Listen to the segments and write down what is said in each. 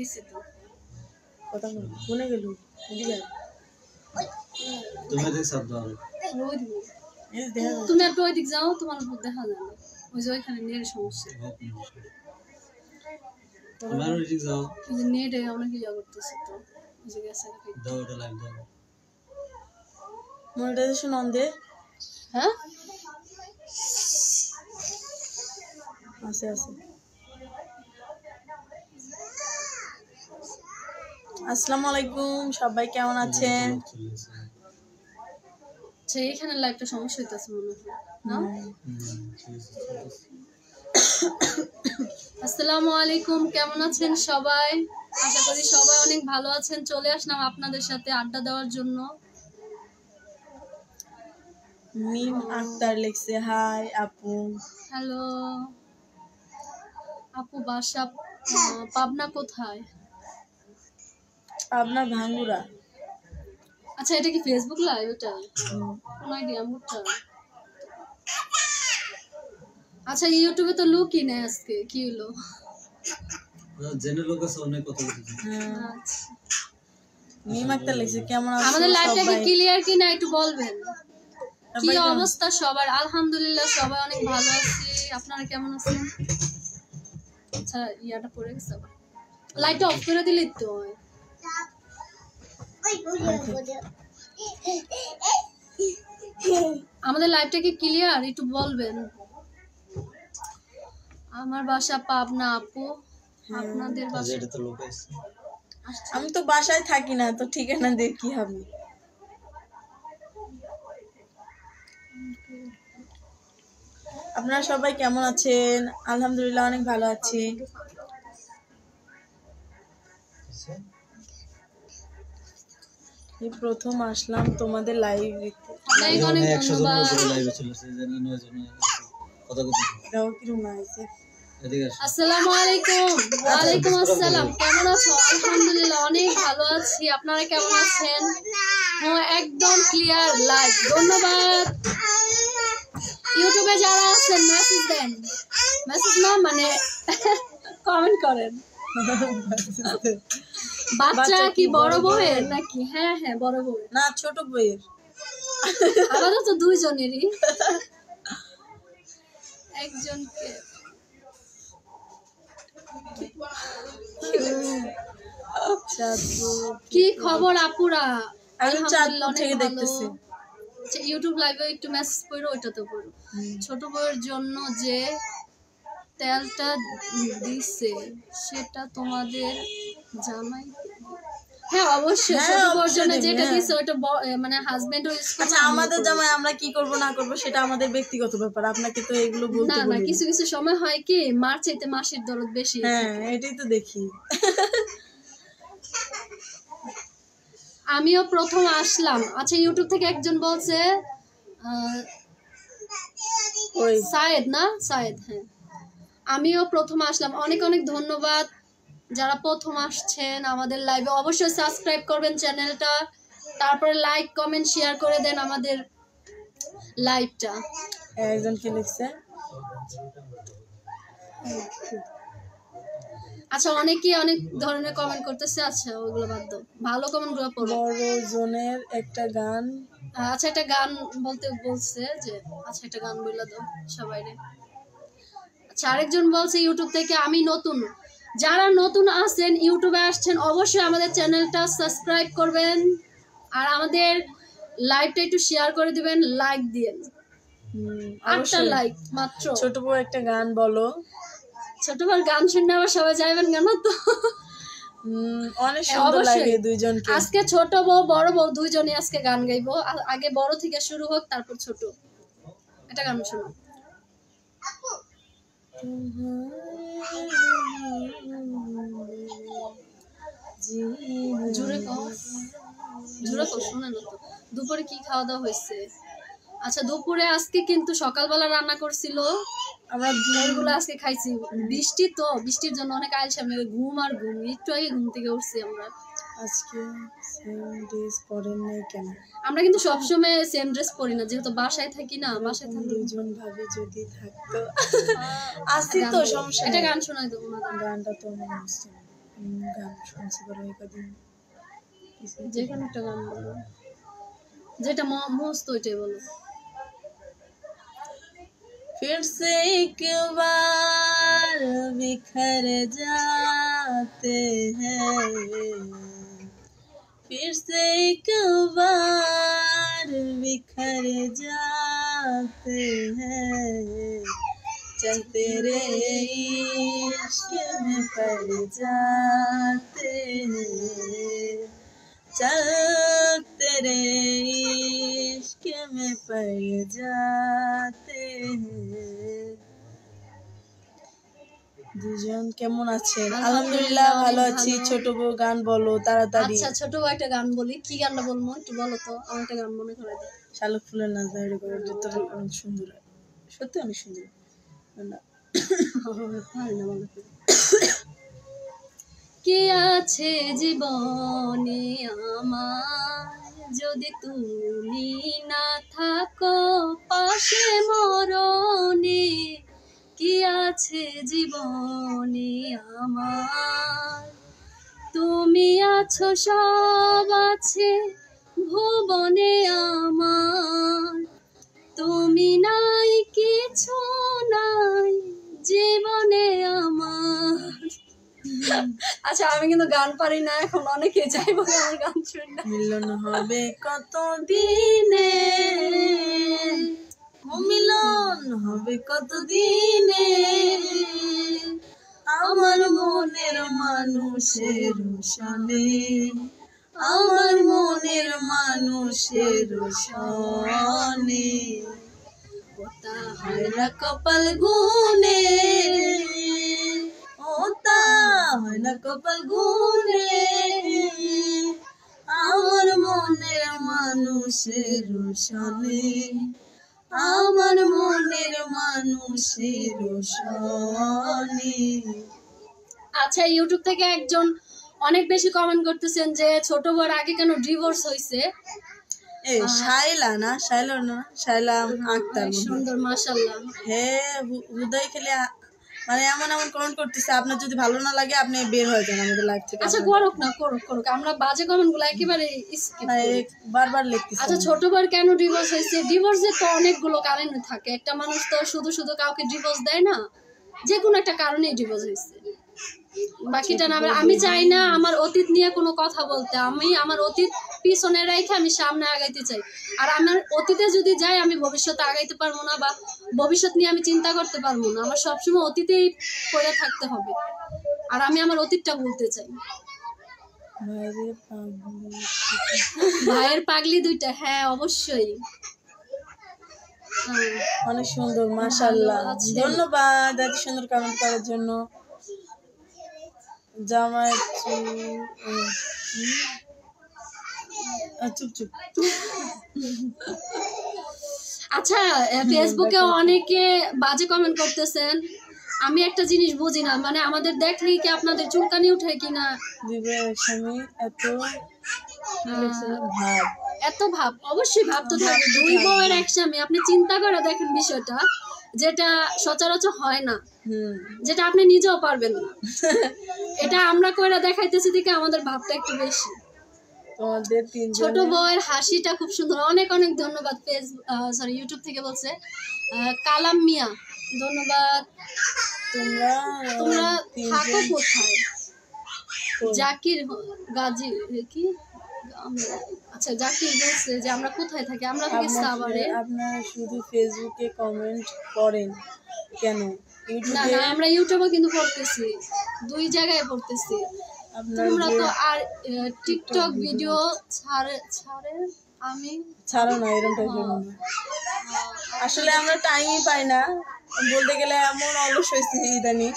দিছে তো কথা শুনে গেল এদিকে তুমি দেখ শব্দ আর ওই দিকে এই দেখা যায় তুমি একটু ওই দিক যাও তোমার উপর দেখা যাবে ওই যে ওইখানে নেটের সমস্যা তোমার ওই যাও এই যে নেটে অনেক ইয়া করতেছে তো ওই যে গেছে দাও ওটা লাইভ দাও মনিটাইজেশন অন দে হ্যাঁ আছে আছে আসসালামু আলাইকুম সবাই কেমন আছেন আচ্ছা এইখানে লাইভটা সমস্যা হইতেছে মনে হয় না আসসালামু আলাইকুম কেমন আছেন সবাই আশা করি সবাই অনেক ভালো আছেন চলে আসলাম আপনাদের সাথে আড্ডা দেওয়ার জন্য মিম আক্তার লিখছে হাই আপু হ্যালো আপু বাসা পাবনা কোথায় পাবনা ভাঙ্গুরা আচ্ছা এটা কি ফেসবুক লাইভ এটা কোন আইডিয়া মুটা আচ্ছা ইউটিউবে তো লুকই নেই আজকে কি হলো জেনে লোক আছে অনেক কথা বলতেছে আচ্ছা মিম আক্তার লিখছে কেমন আছেন আমাদের লাইভটা কি সবাই ক্লিয়ার কি না একটু বলবেন কি অবস্থা সবার আলহামদুলিল্লাহ সবাই অনেক ভালো আছি আপনারা কেমন আছেন আচ্ছা ইয়াটা পড়ে গেছে লাইটটা অফ করে দিলেই তো হয় আমাদের লাইভটা কি ক্লিয়ার একটু বলবেন আমার বাসা পাবনা আপু আপনাদের বাসা এটা তো লোক আছে আমি তো বাসায় থাকি না তো ঠিকানা দিয়ে কি হবে আপনারা সবাই কেমন আছেন আলহামদুলিল্লাহ অনেক ভালো আছি এই প্রথম আসলাম তোমাদের লাইভ দেখতে অনেক অনেক 100 জনের ধন্যবাদ উপরে লাইভে চলেছে জানেন 9 জন কথা বলতেছে দাও কিরম আছে এদিকে আসো আসসালামু আলাইকুম ওয়া আলাইকুম আসসালাম কেমন আছো আলহামদুলিল্লাহ অনেক ভালো আছি আপনারা কেমন আছেন হ্যাঁ একদম ক্লিয়ার লাইভ ধন্যবাদ ইউটিউবে যারা আছেন মেসেজ দেন মেসেজ না মানে কমেন্ট করেন বাচ্চা কি বড় বউয়ের নাকি হ্যাঁ হ্যাঁ বড় বউয়ের না ছোট বইয়ের আমাদের তো দুইজনেরই একজনকে কি খবর আপুরা আমি চাঁদপুর থেকে দেখতেছি ইউটিউব লাইভে একটু মেসেজ পড়ো ওইটা তো পড়ো ছোট বউয়ের জন্য যে তেলটা দিছে সেটা তোমাদের জামাই হ্যাঁ অবশ্যই ছোট বউয়ের জন্য যেটা দিছে ওটা মানে হাজবেন্ড ও ইউজ করে আচ্ছা আমাদের জামাই আমরা কি করব না করব সেটা আমাদের ব্যক্তিগত ব্যাপার আপনাকে তো এগুলো বলতে না না বলি কিছু কিছু সময় হয় কি মার চাইতে মাসির দরদ বেশি হ্যাঁ এটাই তো দেখি আমিও প্রথম আসলাম আচ্ছা ইউটিউব থেকে একজন বলছে ওই সায়েদ না সায়েদ হ্যাঁ আমিও প্রথম আসলাম অনেক অনেক ধন্যবাদ যারা প্রথম আসছেন আমাদের লাইভে অবশ্যই সাবস্ক্রাইব করবেন চ্যানেলটা তারপরে লাইক কমেন্ট শেয়ার করে দেন আমাদের লাইভটা একজন কি লিখছে আচ্ছা অনেকেই অনেক ধরনের কমেন্ট করতেছে আচ্ছা ওগুলো বাদ দাও ভালো কমেন্টগুলো পড়ো বড় জনের একটা গান আচ্ছা একটা গান বলতে বলছে যে আচ্ছা একটা গান বলে দাও সবাইরে আচ্ছা আরেকজন বলছে ইউটিউব থেকে আমি নতুন যারা নতুন আছেন ইউটিউবে আসছেন অবশ্যই আমাদের চ্যানেলটা সাবস্ক্রাইব করবেন আর আমাদের লাইভটা একটু শেয়ার করে দিবেন লাইক দিয়েন 8টা লাইক মাত্র ছোট বউ একটা গান বলো ছোট বড় গান শুনতে আবার সবাই যাবেন কেন তো অনেক সুন্দর লাগে দুইজনকে আজকে ছোট বউ বড় বউ দুইজনই আজকে গান গাইবো আগে বড় থেকে শুরু হোক তারপর ছোট এটা গান শোনো জোরে কও শুনে না তো দুপুরে কি খাওয়া দাওয়া হয়েছে আচ্ছা দুপুরে আজকে কিন্তু সকালবেলা রান্না করছিল আমরা এগুলো আজকে খাইছি বৃষ্টি তো বৃষ্টির জন্য অনেক আলসে ঘুম আর ঘুম একটু আগে ঘুম থেকে উঠছি আমরা আজকে সেম ড্রেস পরেন নাই কেন আমরা কিন্তু সবসময় সেম ড্রেস পরি না যেহেতু বাসায় থাকি না বাসায় থাকি দুইজন ভাবে যদি থাকতো আসি তো সমস্যা এটা গান শোনাই দেবো না গানটা তো মনে হচ্ছে গান শুনছি বলো কদিন যে কোনো একটা গান বলো, যেটা মস্ত ওইটাই বলো। फिर से एक बार बिखर जाते हैं, फिर से एक बार बिखर जाते हैं, चल तेरे इश्क में पड़ जाते हैं, चल तेरे इश्क में पड़ जाते हैं। দুজন কেমন আছেন? আলহামদুলিল্লাহ ভালো আছি। ছোট বউ গান বলো তাড়াতাড়ি। আচ্ছা ছোট ভাই একটা গান বলি, কি গানটা বলবো একটু বলো তো, আমার একটা গান মনে করে দাও। শালুক ফুলের নাচ দাঁড়িয়ে করে যতটা অনেক সুন্দর, সত্যি অনেক সুন্দর। না পারি না বলো তো। কে আছে জীবনে আমার, যদি তুমি না থাকো পাশে মরণে, কি আছে জীবনে আমার, তুমি আছো সব আছে ভুবনে আমার, তুমি নাই কিছু নাই জীবনে আমার। আচ্ছা আমি কিন্তু গান পারি না, এখন অনেকে চাইবো আমার গান শুনে। মিলন হবে কত দিনে, মিলন হবে কত দিনে, আমার মনের মানুষের সনে, আমার মনের মানুষের সনে, ওটা হয় না কপাল গুনে, ওটা হয় না কপাল গুনে, আমার মনের মানুষের সনে, আমার মনের মানুষের সনে। আচ্ছা ইউটিউব থেকে একজন অনেক বেশি কমেন্ট করতেছেন যে ছোট বড় আগে কেন ডিভোর্স হয়েছে। এ শাইলা না, শাইলা না, শাইলা আক্তার। সুন্দর মাশাআল্লাহ। হ্যাঁ হুদাই খেলে মানে এমন এমন কমেন্ট করতেছে, আপনার যদি ভালো না লাগে আপনি বের হয়ে যান আমাদের লাইভ থেকে। আচ্ছা করুক না, করুক করুক, আমরা বাজে কমেন্ট গুলো একেবারে স্কিপ করি। বারবার লিখতেছে। আচ্ছা ছোট বড় কেন ডিভোর্স হয়েছে, ডিভোর্সের তো অনেকগুলো কারণ থাকে, একটা মানুষ তো শুধু শুধু কাউকে ডিভোর্স দেয় না, যে কোনো একটা কারণেই ডিভোর্স হয়েছে। বাকিটা না আমি চাই না আমার অতীত নিয়ে কোনো কথা বলতে, আমি আমার অতীত পিছনে রেখে আমি সামনে আগাইতে চাই। আর আমার অতীতে যদি যাই আমি ভবিষ্যতে আগাইতে পারবো না, বা ভবিষ্যৎ নিয়ে আমি চিন্তা করতে পারবো না, আমার সবসময় অতীতেই পড়ে থাকতে হবে। আর আমি আমার অতীতটা ভুলতে চাই। ভাইয়ের পাগলি দুইটা, হ্যাঁ অবশ্যই। অনেক সুন্দর মাশাআল্লাহ, ধন্যবাদ এত সুন্দর কমেন্ট করার জন্য। জামাই চুপ চুপ। আচ্ছা ফেসবুকে অনেকে বাজে কমেন্ট করতেছেন, আমি একটা জিনিস বুঝি না, মানে আমাদের দেখলেই কি আপনাদের চুলকানি উঠে কিনা। বিবাহের স্বামী এত ভাব, এত ভাব, অবশ্যই ভাব তো থাকবে, দুই বউয়ের এক স্বামী, আপনি চিন্তা করে দেখেন বিষয়টা, যেটা সচরাচর হয় না, যেটা আপনি নিজেও পারবেন না, এটা আমরা কইরা দেখাইতেছি দেখে আমাদের ভাবটা একটু বেশি। তোমাদের ছোট বউয়ের হাসিটা খুব সুন্দর, অনেক অনেক ধন্যবাদ। সরি ইউটিউব থেকে বলছে কালাম মিয়া, ধন্যবাদ। তোমরা থাকো কোথায়? জাকির গাজী কি, আচ্ছা জাকির বলছে যে আমরা কোথায় থাকি, আমরা থাকি সাভারে। আপনারা শুধু ফেসবুকে কমেন্ট করেন কেন? না না আমরা ইউটিউবে কিন্তু পড়তেছি, দুই জায়গায় পড়তেছি। তোমরা তো আর টিকটক ভিডিও ছাড়ে, আমি ছাড়ো না এরকম টাইপের। আসলে আমরা টাইমই পাই না, বলতে গেলে এমন অলস হয়েছি ইদানিং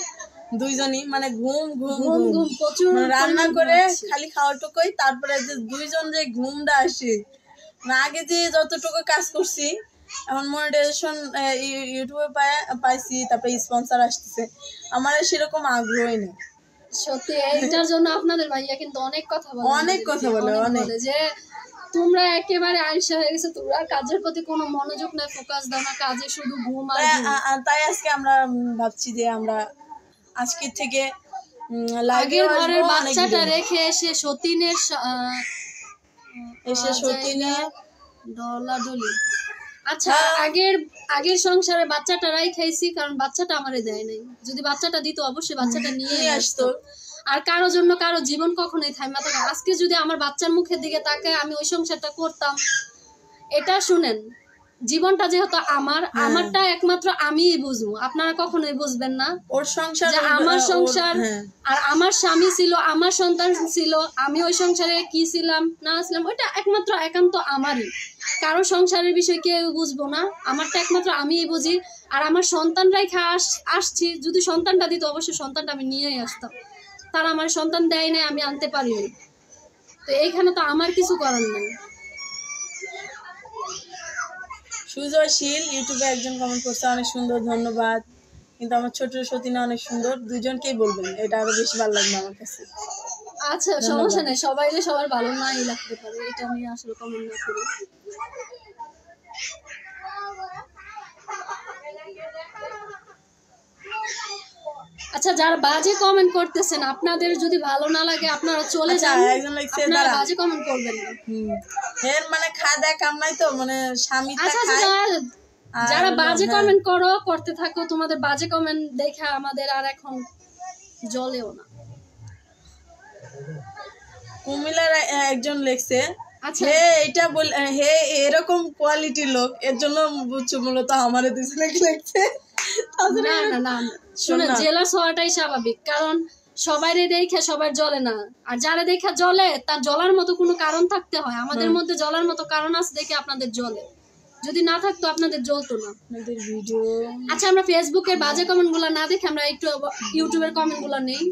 দুইজনই, মানে ঘুম ঘুম ঘুম প্রচুর, রান্না করে খালি খাওয়াটুকুই, তারপরে যে দুইজন যে ঘুমটা আসে, আগে যে যতটুকু কাজ করছি এখন মনিটাইজেশন ইউটিউবে পাইছি, তারপরে স্পন্সর আসতেছে, আমার সেরকম আগ্রহই নেই সত্যি। এটার জন্য আপনাদের ভাইয়া কিন্তু অনেক কথা বলে, অনেক কথা বলে, অনেক যে তোমরা একেবারে আলসা হয়ে গেছে, তোমরা কাজের প্রতি কোনো মনোযোগ নাই, ফোকাস দাও না কাজে, শুধু ঘুম আর ঘুম। তাই আজকে আমরা ভাবছি যে আমরা আজকের থেকে লাইভে আগের ঘরের বাচ্চাটা রেখে এসে সতীনের এসে সতীনের ডলাডলি। আচ্ছা, আগের সংসারে বাচ্চাটা খাইছি, কারণ বাচ্চাটা আমারে দেয় নাই। যদি বাচ্চাটা দিত অবশ্যই বাচ্চাটা নিয়ে আসতো। আর কারো জন্য কারো জীবন কখনোই থামে না। আজকে যদি আমার বাচ্চার মুখের দিকে তাকায় আমি ওই সংসারটা করতাম, এটা শুনেন, জীবনটা যেহেতু আমারটা একমাত্র আমিই বুঝবো, আপনারা কখনোই বুঝবেন না। ওর সংসার, আমার সংসার আর আমার স্বামী ছিল, আমার সন্তান ছিল, আমি ওই সংসারে কি ছিলাম না ছিলাম ওইটা একমাত্র একান্ত আমারই। কারো সংসারের বিষয় কেউ বুঝবো না, আমারটা একমাত্র আমিই বুঝি। আর আমার সন্তানরাই আসছি, যদি সন্তানটা দিত অবশ্যই সন্তানটা আমি নিয়েই আসতাম। তারা আমার সন্তান দেয় নাই, আমি আনতে পারিনি, তো এইখানে তো আমার কিছু করার নেই। সুজয়শীল ইউটিউবে একজন কমেন্ট করছে, অনেক সুন্দর, ধন্যবাদ। কিন্তু আমার ছোট সতীনা অনেক সুন্দর, দুজনকেই বলবেন, এটা আরো বেশি ভালো লাগবে আমার কাছে। আচ্ছা, সমস্যা নেই, সবাই সবার ভালো নাই লাগতে পারে, এটা আমি আসলে কমেন্ট না করি। আচ্ছা, যারা বাজে কমেন্ট করতেছেন, আপনাদের যদি ভালো না লাগে আপনারা চলে যান, আপনারা বাজে কমেন্ট করবেন না। এর মানে খাওয়া দাওয়া কাম নাই তো, মানে স্বামীটা খায়। যারা বাজে কমেন্ট করতে থাকো, তোমাদের বাজে কমেন্ট দেখা আমাদের আর এখন জ্বলেও না। কুমিল্লার একজন লিখছে, আচ্ছা, হে এটা বল, হে এরকম কোয়ালিটির লোক, এর জন্য বুঝছো মূলত আমারে দুজনে লিখছে। না না না, শুনে জেলাস হওয়াটাই স্বাভাবিক, কারণ সবাইরে দেখে সবার জ্বলে না। আর যারা দেখে জ্বলে তার জ্বলার মতো কোনো কারণ থাকতে হয়। আমাদের মধ্যে জ্বলার মতো কারণ আছে দেখে আপনাদের জ্বলে, যদি না থাকতো আপনাদের জ্বলতো না। আচ্ছা, আমরা ফেসবুকের বাজে কমেন্ট গুলা না দেখে আমরা একটু ইউটিউবের কমেন্ট গুলা নেই।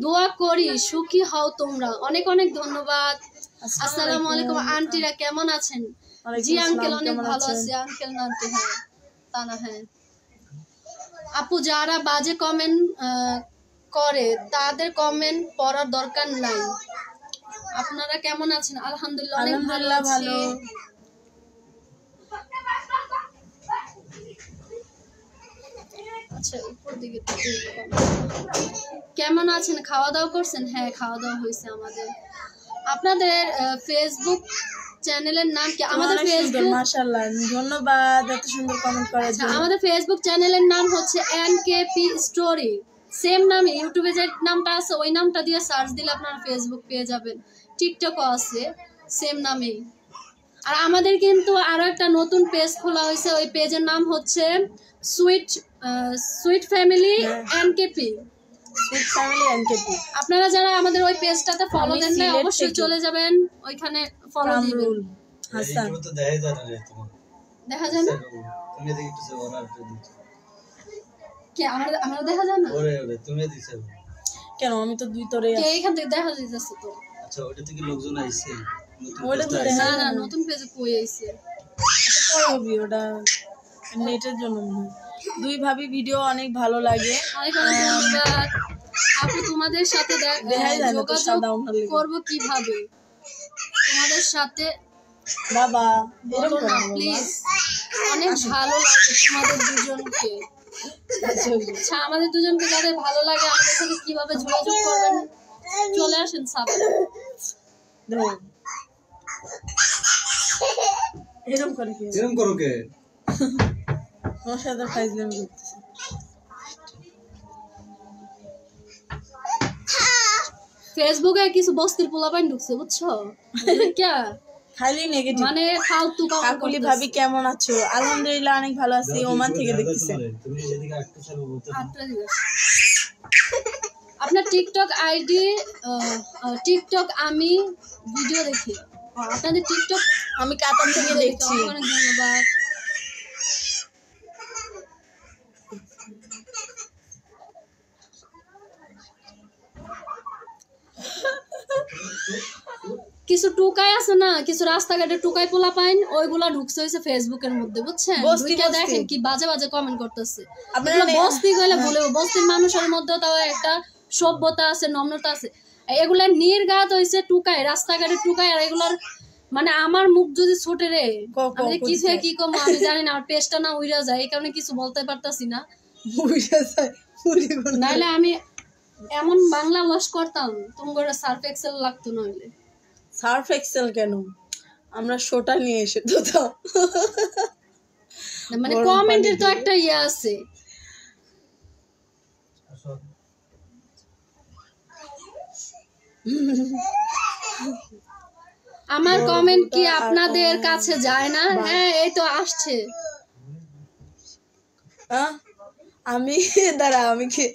দোয়া করি সুখী হও তোমরা, অনেক অনেক ধন্যবাদ। আসসালামু আলাইকুম আন্টিরা, কেমন আছেন? জি আঙ্কেল, অনেক ভালো আছি। আঙ্কেল না আন্টি? হ্যাঁ, তা না, হ্যাঁ। আপু, যারা বাজে কমেন্ট করে তাদের কমেন্ট পড়ার দরকার নাই। আপনারা কেমন আছেন? আলহামদুলিল্লাহ, অনেক ভালো আছি। আচ্ছা, উপর দিকে কেমন আছেন? খাওয়া দাওয়া করছেন? হ্যাঁ, খাওয়া দাওয়া হয়েছে আমাদের। আপনাদের ফেসবুক চ্যানেলের নাম কি? আমাদের ফেসবুক, মাশাআল্লাহ, ধন্যবাদ এত সুন্দর কমেন্ট করার জন্য। আমাদের ফেসবুক চ্যানেলের নাম হচ্ছে এনকেপি স্টোরি, সেম নামে ইউটিউবে যে নামটা আছে ওই নামটা দিয়ে সার্চ দিলে আপনারা ফেসবুক পেয়ে যাবেন। টিকটকও আছে সেম নামেই। আর আমাদের কিন্তু আরো একটা নতুন পেজ খোলা হয়েছে, ওই পেজের নাম হচ্ছে সুইট ফ্যামিলি এনকেপি। আপনারা যারা আমাদের ওই পেজটাতে ফলো দেন না অবশ্যই চলে যাবেন, ওইখানে ফলো দিবেন। হাসান তো দেখা যায় না রে তোমার, দেখা যায় না? তুমি দেখি কিছু অর্ডার করে দিছো কে? আমরা দেখা যায় না? ওরে ওরে তুমি দিছো কেন? আমি তো দুই তরে কে এখান থেকে দেখা যাচ্ছে তো। আচ্ছা, ওইটা থেকে লোকজন আইছে? ওইটা তো না না, নতুন পেজে কই আইছে? পরে হবে, ওটা নেটের জন্য মনে হয়। দুই ভাবি ভিডিও অনেক ভালো লাগে। অনেক অনেক ধন্যবাদ আপু। তোমাদের সাথে যোগাযোগ করব কিভাবে? তোমাদের সাথে বাবা বলো না প্লিজ, অনেক ভালো লাগে তোমাদের দুজনকে। আচ্ছা, আমাদের দুজনকে যাদের ভালো লাগে আমাদের সাথে কিভাবে যোগাযোগ করবেন? চলে আসেন সাথে। এরকম করো কে? আমার সাথে ফাইজলামি করতেছে। ফেসবুকে কিছু বস্তির পোলাপাইন ঢুকছে, বুঝছো? খালি নেগেটিভ, মানে ফালতু কমেন্ট কাকুলি ভাবি কেমন আছো? আলহামদুলিল্লাহ, অনেক ভালো আছি। ওমান থেকে দেখতেছি। তুমি এদিকে আটটা চালু বলতে আপনার টিকটক আইডি? টিকটক আমি ভিডিও দেখি। আপনাদের টিকটক আমি কাতার থেকে দেখছি। অনেক ধন্যবাদ। কিছু টুকাই আছে না, কিছু রাস্তাঘাটে টুকাই পোলা পাইন, ওইগুলা ঢুকছে হয়েছে ফেসবুকের মধ্যে, বুঝছেন? দেখেন কি বাজে বাজে কমেন্ট করতেছে। বস্তি গেলে বলে, বস্তির মানুষের মধ্যে তাও একটা সভ্যতা আছে, নম্রতা আছে। এগুলা নির্ঘাত হয়েছে টুকাই, রাস্তাঘাটে টুকাই। আর এগুলার মানে আমার মুখ যদি ছোটে রে, আমি কি থেকে কি কম আমি জানি না, আমার পেজটা না উইরা যায়, এই কারণে কিছু বলতে পারতাছি না। নাহলে আমি এমন বাংলা ওয়াশ করতাম তোমার সার্ফ এক্সেল লাগতো নইলে। সার্ফ এক্সেল কেন, আমরা সোটা নিয়ে এসে তো মানে কমেন্টের তো একটা ইয়ে আছে। আমার কমেন্ট কি আপনাদের কাছে যায় না? হ্যাঁ এই তো আসছে। আমি দাঁড়া, আমি কি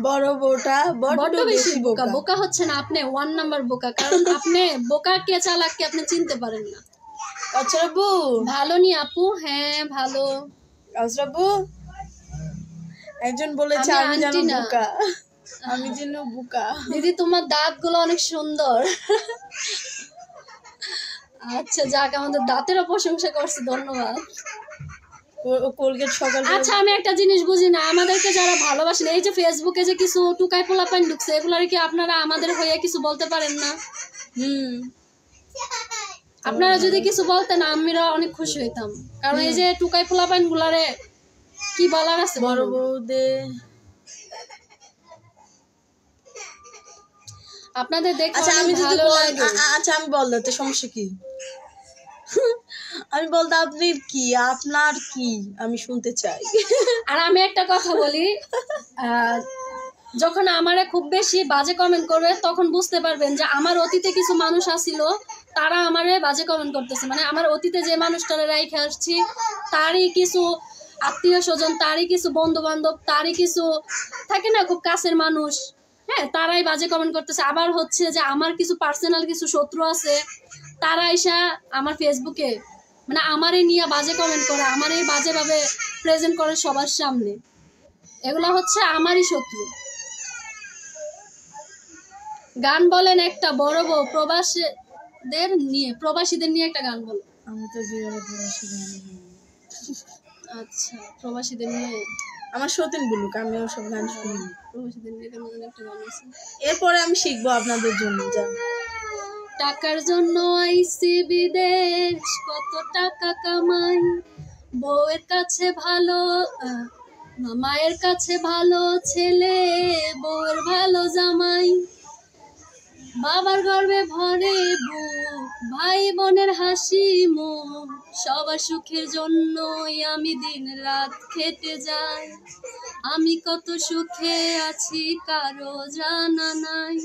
বড় বউটা বড্ড বেশি বোকা। বোকা হচ্ছে না আপনি, 1 নাম্বার বোকা। কারণ আপনি বোকা কে চালাক কে আপনি চিনতে পারেন না। আচ্ছা আপু ভালো নি আপু? হ্যাঁ ভালো। আচ্ছা আপু একজন বলেছে আমি যেন বোকা, আমি যেন বোকা। দিদি তোমার দাঁতগুলো অনেক সুন্দর। আচ্ছা যাক, আমাদের দাঁতেরও প্রশংসা করছি, ধন্যবাদ। কোলগেট সকাল। আচ্ছা আমি একটা জিনিস বুঝি না, আমাদেরকে যারা ভালোবাসেন, এই যে ফেসবুকে যে কিছু টুকাই পোলাপাইন ঢুকছে, এগুলার কি আপনারা আমাদের হয়ে কিছু বলতে পারেন না? আপনারা যদি কিছু বলতেন আমরা অনেক খুশি হইতাম। কারণ এই যে টুকাই পোলাপাইন গুলারে কি বলার আছে? বড় বউদে আপনাদের দেখে আচ্ছা আমি যদি ভালো লাগে। আচ্ছা আমি বল দিতে সমস্যা কি? আমি বলতে আপনি কি, আপনার কি, আমি শুনতে চাই। আর আমি একটা কথা বলি, যখন আমারে খুব বেশি বাজে কমেন্ট করবে তখন বুঝতে পারবেন যে আমার অতীতে কিছু মানুষ আসিল, তারা আমারে বাজে কমেন্ট করতেছে। মানে আমার অতীতে যে মানুষটারে রাইখে আসছি, তারই কিছু আত্মীয় স্বজন, তারই কিছু বন্ধু বান্ধব, তারই কিছু থাকে না খুব কাছের মানুষ, হ্যাঁ তারাই বাজে কমেন্ট করতেছে। আবার হচ্ছে যে আমার কিছু পার্সোনাল কিছু শত্রু আছে, তারা এসে আমার ফেসবুকে মানে আমারই নিয়ে বাজে কমেন্ট করে, আমারই বাজেভাবে প্রেজেন্ট করে সবার সামনে। এগুলা হচ্ছে আমারই শত্রু। গান বলেন একটা, বড় বউ প্রবাসীদের নিয়ে একটা গান বলো। আমি তো জীবনে প্রবাসী গান। আচ্ছা প্রবাসীদের নিয়ে আমার সতীন বলুক, আমি ওসব গান শুনি। প্রবাসীদের নিয়ে কেমন একটা গান আছে। এরপরে আমি শিখবো আপনাদের জন্য। যান। টাকার জন্য আইসি বিদেশ, কত টাকা কামাই, বউয়ের কাছে ভালো মায়ের কাছে ভালো ছেলে, বউয়ের ভালো জামাই, বাবার গর্বে ভরে বুক, ভাই বোনের হাসি মুখ, সবার সুখের জন্যই আমি দিন রাত খেটে যাই। আমি কত সুখে আছি কারো জানা নাই,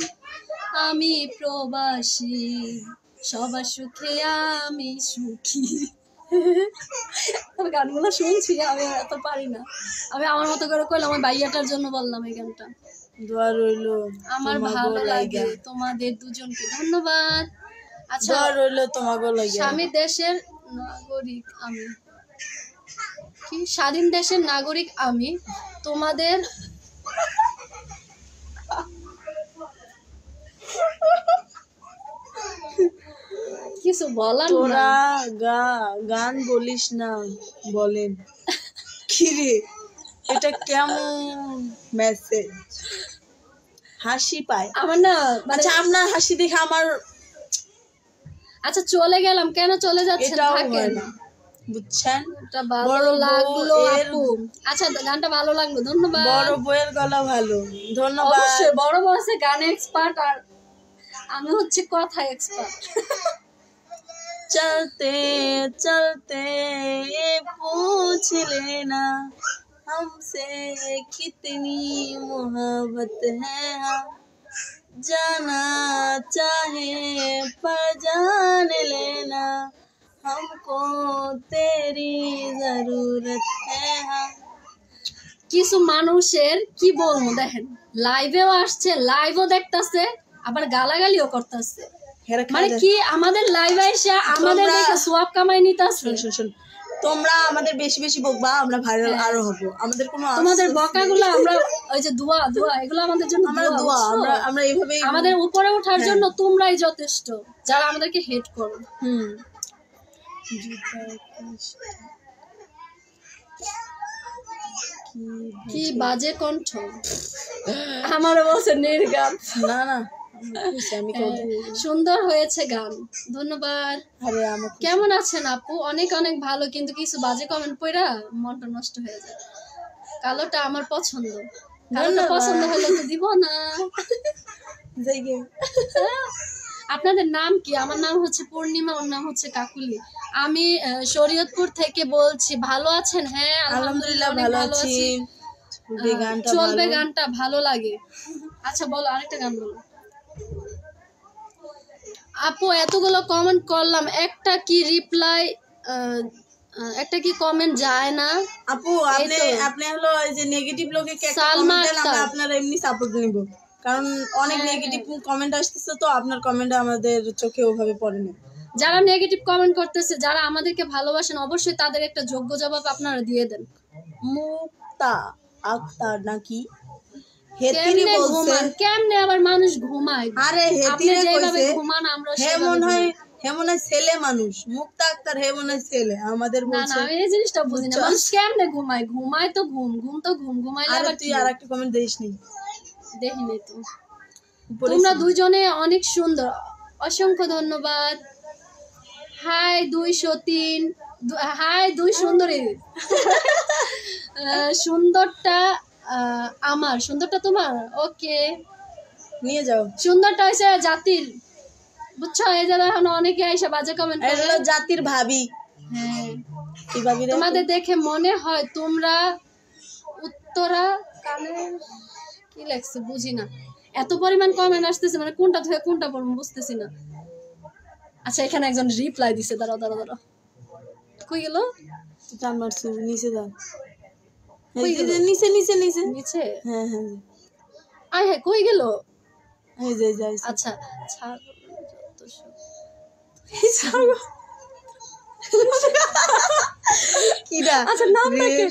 আমি প্রবাসী সবার সুখে আমি সুখী। গানগুলো শুনছি, আমি এত পারি না। আমি আমার মতো করে কইলাম, আমার ভাইয়াটার জন্য বললাম এই গানটা। দোয়া রইলো আমার ভালো লাগে তোমাদের দুজনকে, ধন্যবাদ। আচ্ছা দোয়া রইলো তোমাগো লাগে। স্বামী দেশের নাগরিক আমি, কি স্বাধীন দেশের নাগরিক আমি, তোমাদের কিছু বলার না। তোরা গান বলিস না বলেন কি রে, এটা কেমন মেসেজ? হাসি পায় আমার না আচ্ছা আপনার হাসি দেখে আমার। আচ্ছা চলে গেলাম, কেন চলে যাচ্ছেন? এটাও থাকেন হয় না, বুঝছেন? এটা ভালো লাগলো আপু। আচ্ছা গানটা ভালো লাগলো, ধন্যবাদ। বড় বউয়ের গলা ভালো, ধন্যবাদ। অবশ্যই বড় বউ আছে গানে এক্সপার্ট, আর আমি হচ্ছে কথা এক্সপার্ট। चलते चलते पूछ लेना हमसे कितनी मोहब्बत है, हम जाना चाहे पर जान लेना हमको तेरी जरूरत है। हम কিছু মানুষের কি বলবো, দেখেন লাইভেও আসছে, লাইভও দেখতেছে, আবার গালাগালিও করতেছে। মানে কি আমাদের লাইভ এসে আমাদের দেখে সোয়াব কামাই নিতাছে। শুন তোমরা আমাদের বেশি বেশি বকবা, আমরা ভাইরাল আরো হব। আমাদের কোনো তোমাদের বকাগুলো আমরা ওই যে দোয়া এগুলো আমাদের জন্য আমরা দোয়া, আমরা এইভাবেই আমাদের উপরে ওঠার জন্য তোমরাই যথেষ্ট, যারা আমাদেরকে হেট করো। কি বাজে কণ্ঠ, আমারও বলছে নির্গান। না না সুন্দর হয়েছে গান, ধন্যবাদ। কেমন আছেন আপু? অনেক অনেক ভালো, কিন্তু কিছু বাজে কমেন্ট পড়া মনটা নষ্ট হয়ে যায়। কালোটা আমার পছন্দ, কারণ পছন্দ হলে তো দিব না। যাই গে। আপনাদের নাম কি? আমার নাম হচ্ছে পূর্ণিমা, ওর নাম হচ্ছে কাকুলি। আমি শরীয়তপুর থেকে বলছি। ভালো আছেন? হ্যাঁ আলহামদুলিল্লাহ অনেক ভালো আছি। গানটা চলবে, ভালো। গানটা ভালো লাগে। আচ্ছা বলো, আরেকটা গান বলো। আপু এতগুলো কমেন্ট করলাম, একটা কি রিপ্লাই, একটা কি কমেন্ট যায় না? আপু আপনি আপনি হলো এই যে নেগেটিভ লোকে কে সালমা কমেন্ট দেন, আমরা আক্তার। আপনার এমনি সাপোর্ট নিব, কারণ অনেক নেগেটিভ কমেন্ট আসতেছে, তো আপনার কমেন্ট আমাদের চোখে ওভাবে পড়ে না। যারা নেগেটিভ কমেন্ট করতেছে, যারা আমাদেরকে ভালোবাসেন, অবশ্যই তাদের একটা যোগ্য জবাব আপনারা দিয়ে দেন। মুক্তা আক্তার নাকি হেতিরি কেমনে বলছে? ঘুমান? কেমনে আবার মানুষ ঘুমায়? আরে আপনি হেতিরে যেভাবে কইছে ঘুমান আমরা হে সেভাবে মনে হয়, ঘুমাই। হে মনে হয় ছেলে মানুষ। মুক্তা আক্তার হে মনে হয় ছেলে, আমাদের না না, বলছে। আমি এই জিনিসটা বুঝি না, মানুষ কেমনে ঘুমায়? ঘুমায় তো ঘুম, ঘুম তো ঘুম, ঘুমাইলে আরে আবার তুই কি? আর একটা কমেন্ট দিসনি দেখিনি তো। উপরে তোমরা দুইজনে অনেক সুন্দর, অসংখ্য ধন্যবাদ। হাই 203, হাই 2 সুন্দরী। সুন্দরটা আমার, সুন্দরটা তোমার। ওকে, নিয়ে যাও। সুন্দরটা হয়েছে জাতির, বুঝছো? এই যে এখন অনেকে আইসা বাজে কমেন্ট এটা করে। হলো জাতির ভাবি। হ্যাঁ, কি ভাবি রে? তোমাদের দেখে মনে হয় তোমরা উত্তরা কানের, কি লেখছে বুঝি না। এত পরিমাণ কমেন্ট আসতেছে, মানে কোনটা থেকে কোনটা পড়বো বুঝতেছি না। আচ্ছা, এখানে একজন রিপ্লাই দিছে, দাঁড়াও দাঁড়াও দাঁড়াও, কই গেল? তুই টান মারছিস, নিচে যা। কই এই গেল? যে নিচে নিচে নিচে। নিচে? হ্যাঁ হ্যাঁ, আয় হ্যাঁ, কই গেল? এই যে যাই। আচ্ছা, ছাগল যত সব। কিরা? আচ্ছা, নামটা কি?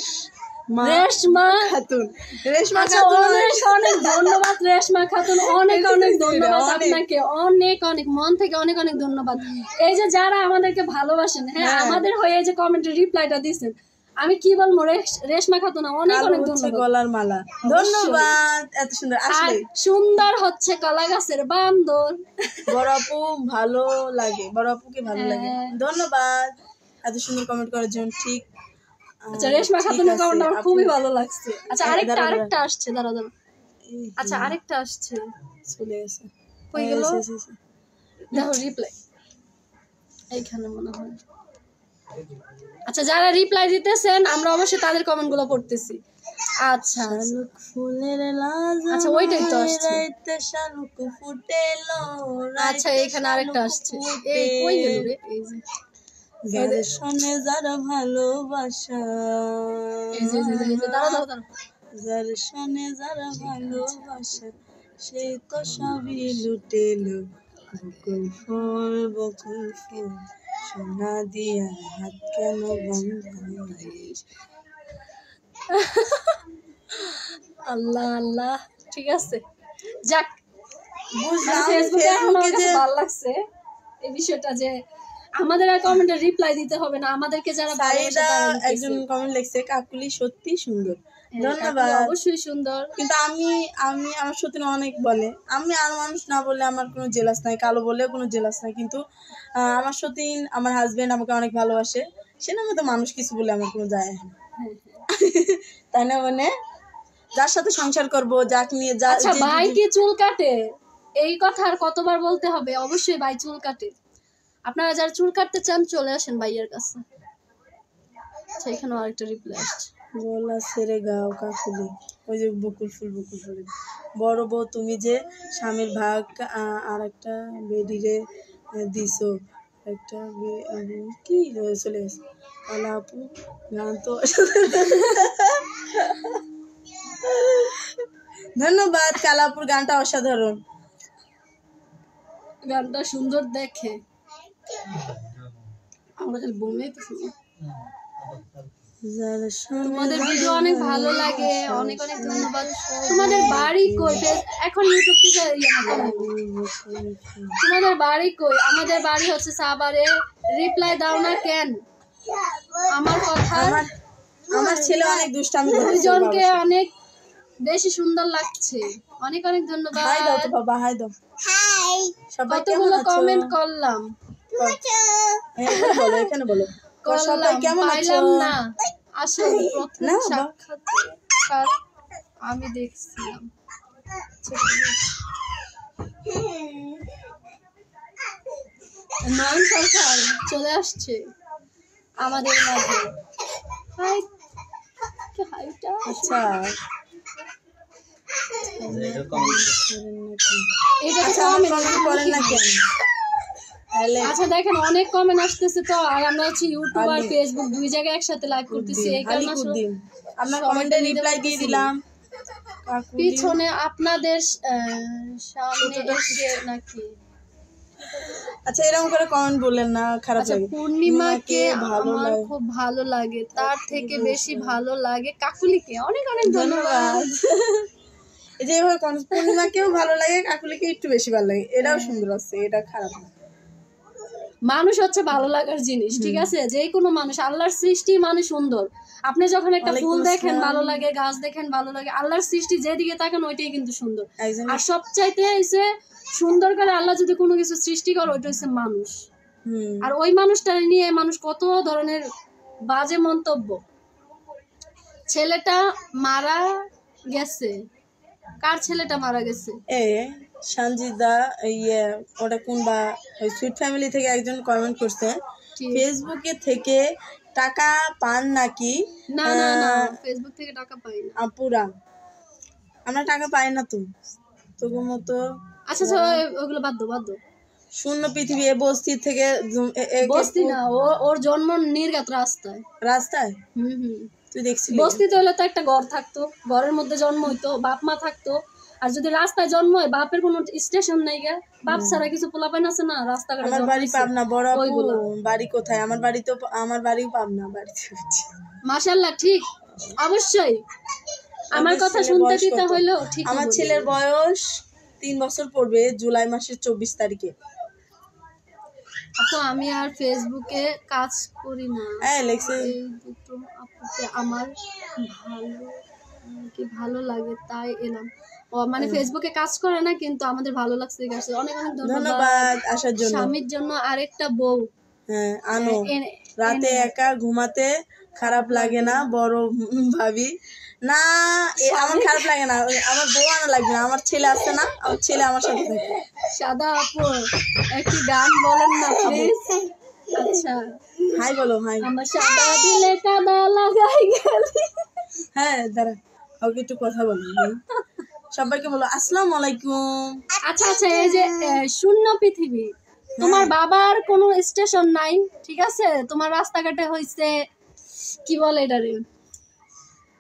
মা রেশমা খাতুন। রেশমা আচ্ছা, খাতুন। অনেক অনেক ধন্যবাদ রেশমা খাতুন, অনেক অনেক ধন্যবাদ অনেক। আপনাকে, অনেক অনেক মন থেকে অনেক অনেক ধন্যবাদ। এই যে যারা আমাদেরকে ভালোবাসেন, হ্যাঁ আমাদের হয়ে যে কমেন্টের রিপ্লাইটা দিয়েছেন, আমি কি বলবো, রেশমা খাতুন অনেক কালো অনেক হচ্ছে ধন্যবাদ। গলার মালা। ধন্যবাদ, এত সুন্দর। আর আসলে সুন্দর হচ্ছে কলা গাছের বান্দর। বড় আপু ভালো লাগে, বড় আপুকে ভালো লাগে। ধন্যবাদ এত সুন্দর কমেন্ট করার জন্য। ঠিক। আচ্ছা, রেশমা খাতুনের কমেন্ট আমার খুবই ভালো লাগছে। আচ্ছা, আরেকটা দাঁড়া, আরেকটা আসছে, দাঁড়াও দাঁড়াও। এই আচ্ছা, আরেকটা আসছে, চলে গেছে। কই গেল? এসে। দেখো রিপ্লাই এইখানে মনে হয়। আচ্ছা, যারা রিপ্লাই দিতেছেন আমরা অবশ্যই তাদের কমেন্ট গুলো পড়তেছি। আচ্ছা শালুক ফুলের লাজ, আচ্ছা, ওইটাই তো আসছে। রাইতে শালুক ফুটেলো। আচ্ছা, এখানে আরেকটা আসছে। এই কই গেল রে? এই যে যার শোনে যারা ভালোবাসা, এই যে দাঁড়াও দাঁড়াও দাঁড়াও। যার শোনে যারা ভালোবাসা, সেই তো সবই লুটেলো। বকুল ফুল সোনা দিয়া হাত কেন বাঁধাই। আল্লাহ আল্লাহ, ঠিক আছে, যাক। বুঝলাম ফেসবুকে এখন আমার ফেসবুকে কাছে যে ভালো লাগছে এই বিষয়টা, যে আমাদের আর কমেন্টে রিপ্লাই দিতে হবে না, আমাদেরকে যারা ভালোবাসে সাইদা তারা দিতেছে। একজন কমেন্ট লিখছে, কাকুলি সত্যি সুন্দর। হ্যাঁ, ধন্যবাদ। কাকুলি অবশ্যই সুন্দর। কিন্তু আমি আমি আমার সত্যি অনেক বলে, আমি আর মানুষ না বলে আমার কোনো জেলাস নাই, কালো বলেও কোনো জেলাস নাই, কিন্তু আমার সত্যি আমার হাজবেন্ড আমাকে অনেক ভালোবাসে, সে না মতো মানুষ কিছু বলে আমার কোনো যায় আসে না। তাই না? মানে যার সাথে সংসার করবো, যাকে নিয়ে যা। আচ্ছা, ভাই কি চুল কাটে? এই কথা আর কতবার বলতে হবে? অবশ্যই ভাই চুল কাটে। আপনারা যারা চুল কাটতে চান চলে আসেন ভাইয়ের কাছে। আচ্ছা, এখানেও আরেকটা রিপ্লাই আসছে। গলা ছেড়ে গাও কাকুলি, ওই যে বকুল ফুল বড় বউ, তুমি যে স্বামীর ভাগ আর একটা বেডিরে দিছো, একটা কি চলে গেছে। কালা আপু গান তো ধন্যবাদ। কালাপুর গানটা অসাধারণ, গানটা সুন্দর দেখে আমরা খালি বমেইতেছি। তোমাদের ভিডিও অনেক ভালো লাগে, অনেক অনেক ধন্যবাদ। তোমাদের বাড়ি কই? এখন ইউটিউব থেকে তোমাদের বাড়ি কই? আমাদের বাড়ি হচ্ছে সাভারে। রিপ্লাই দাও না কেন আমার কথা? আমার ছেলে অনেক দুষ্টামি করে। দুজনকে অনেক বেশি সুন্দর লাগছে, অনেক অনেক ধন্যবাদ। হাই দাও তো বাবা, হাই দাও। হাই সবাই, কতগুলো কমেন্ট করলাম, এখানে বলো, এখানে বলো। সবাই কেমন আছো? পাইলাম না আসলে প্রথম না, সাক্ষাৎকার আমি দেখছিলাম। নয়ন সরকার চলে আসছে আমাদের মাঝে। হাই, কি হাইটা? আচ্ছা এটা comment এটা তো আচ্ছা আমার comment কমেন্ট করেন না কেন তাহলে আচ্ছা দেখেন অনেক কমেন্ট আসতেছে তো, আর আমরা হচ্ছে ইউটিউব আর আলি। ফেসবুক দুই জায়গায় একসাথে লাইভ করতেছি, এই কারণে আসলে আলিকুদ্দিন আপনার সবাইকে কমেন্টে নিতে রিপ্লাই দিয়ে পারতেছি না। দিলাম কাকুলি। পিছনে আপনাদের সামনে এসে নাকি? আচ্ছা এরকম করে কমেন্ট বললেন না, খারাপ আচ্ছা লাগে। পূর্ণিমাকে ভালো আমার লাগে। খুব ভালো লাগে, তার থেকে বেশি ভালো লাগে কাকুলিকে। অনেক অনেক ধন্যবাদ। ধন্যবাদ। এই যে এভাবে পূর্ণিমাকেও ভালো লাগে, কাকুলিকে একটু বেশি ভালো লাগে, এটাও সুন্দর আছে, এটা খারাপ না। মানুষ হচ্ছে ভালো লাগার জিনিস, ঠিক আছে? যে কোনো মানুষ, আল্লাহর সৃষ্টি মানে সুন্দর। আপনি যখন একটা ফুল ওয়ালাইকুম দেখেন আসসালাম। ভালো লাগে, গাছ দেখেন ভালো লাগে, আল্লাহর সৃষ্টি যেদিকে তাকান ওইটাই কিন্তু সুন্দর। একজন আর সবচাইতে হইছে সুন্দর করে আল্লাহ যদি কোনো কিছু সৃষ্টি করে ওইটা হচ্ছে মানুষ। আর ওই মানুষটা নিয়ে মানুষ কত ধরনের বাজে মন্তব্য। ছেলেটা মারা গেছে, কার ছেলেটা মারা গেছে? এ সঞ্জিদা ইয়ে ওটা কোন বা ওই সুইট ফ্যামিলি থেকে একজন কমেন্ট করছে ঠিক। ফেসবুকে থেকে টাকা পান নাকি? না না না, ফেসবুক থেকে টাকা পাই না। আপুরা আমরা টাকা পাই না তো তবু মতো আচ্ছা আচ্ছা ওগুলো বাদ দাও বাদ দাও। শূন্য পৃথিবী এ বস্তি থেকে বস্তি না, ওর জন্ম নির্ঘাত রাস্তায়। রাস্তায় হুম। তুই দেখছিলি? বস্তিতে হলে তো একটা ঘর থাকতো, ঘরের মধ্যে জন্ম হইতো, বাপ মা থাকতো। আর যদি রাস্তায় জন্ম হয়, বাপের কোনো স্টেশন নাই গে, বাপ ছাড়া কিছু পোলাপাইন আছে না রাস্তাঘাটে। আমার জন্ম বাড়ি হইছে। পাবনা, বড় আপু ওইগুলা। বাড়ি কোথায়? আমার বাড়ি তো আমার বাড়িও পাবনা, বাড়িতে মাশাআল্লাহ, ঠিক অবশ্যই। আমার কথা ছেলের শুনতে বয়স দিতে কত? হইলো ঠিক। আমার ছেলের বয়স 3 বছর পড়বে জুলাই মাসের 24 তারিখে। আপু আমি আর ফেসবুকে কাজ করি না, হ্যাঁ লেখছে এই দুটো আপুকে আমার ভালো লাগে তাই এলাম। ও মানে ফেসবুকে কাজ করে না, কিন্তু আমাদের ভালো লাগছে এই কাজটা। অনেক অনেক ধন্যবাদ ধন্যবাদ আসার জন্য। স্বামীর জন্য আরেকটা বউ। হ্যাঁ আনো এনে- রাতে একা ঘুমাতে খারাপ লাগে না বড় ভাবি? না আমার খারাপ লাগে না, আমার বউ আনা লাগবে না, আমার ছেলে আছে না, আমার ছেলে আমার সাথে থাকে। সাদা আপু একটি গান বলেন না প্লিজ। আচ্ছা হাই বলো হাই। আমার সাদা দিলে কাদা লাগাই গেলি। হ্যাঁ দাঁড়া ওকে একটু কথা বলি। সবাইকে বলো আসসালামু আলাইকুম। আচ্ছা আচ্ছা এই যে শূন্য পৃথিবী, তোমার বাবার কোনো স্টেশন নাই, ঠিক আছে? তোমার রাস্তাঘাটে হইছে কি বলে এটারে,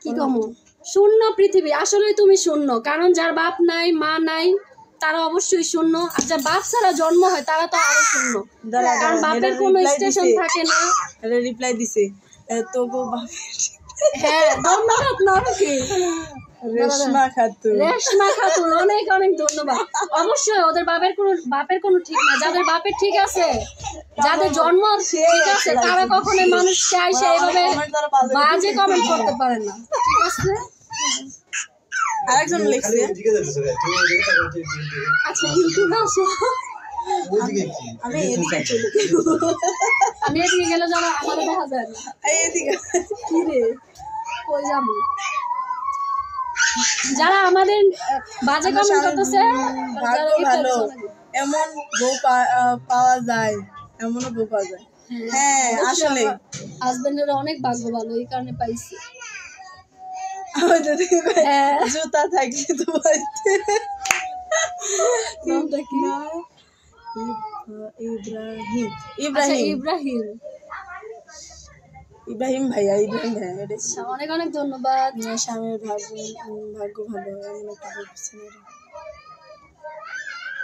কি কমো শূন্য পৃথিবী। আসলে তুমি শূন্য, কারণ যার বাপ নাই মা নাই তারা অবশ্যই শূন্য, আর যার বাপ ছাড়া জন্ম হয় তারা তো আরো শূন্য, দাঁড়া কারণ বাপের কোনো স্টেশন থাকে না। রিপ্লাই দিছে তবু বাপের হ্যাঁ ধন্যবাদ নাকি রেশমা খাতুন। রেশমা খাতুন, অনেক অনেক ধন্যবাদ। অবশ্যই ওদের বাপের কোনো ঠিক না, যাদের বাপের ঠিক আছে, যাদের জন্ম ঠিক আছে, তারা কখনোই মানুষ চাইছে এইভাবে বাজে কমেন্ট করতে পারে না, ঠিক আছে? আরেকজন লিখছে আচ্ছা ইউটিউবে আসো, আমি এদিকে চলে আমি এদিকে গেলে যারা আমাদের দেখা যায় না। এদিকে কি রে কই যাবো? যারা আমাদের বাজে কমেন্ট করতেছে, ভাগ্য ভালো, এমন বউ পাওয়া যায়, এমনও বউ পাওয়া যায়। হ্যাঁ আসলে হাজবেন্ডের অনেক ভাগ্য ভালো, এই কারণে পাইছি। হ্যাঁ জুতা থাকলে তো বাড়িতে। নামটা কি? ইব্রাহিম আচ্ছা ইব্রাহিম ইব্রাহিম। ইব্রাহিম ভাইয়া, ইব্রাহিম ভাইয়া এটা আচ্ছা, অনেক অনেক ধন্যবাদ। স্বামীর ভাগ্য ভালো, এমন একটা বলছেন।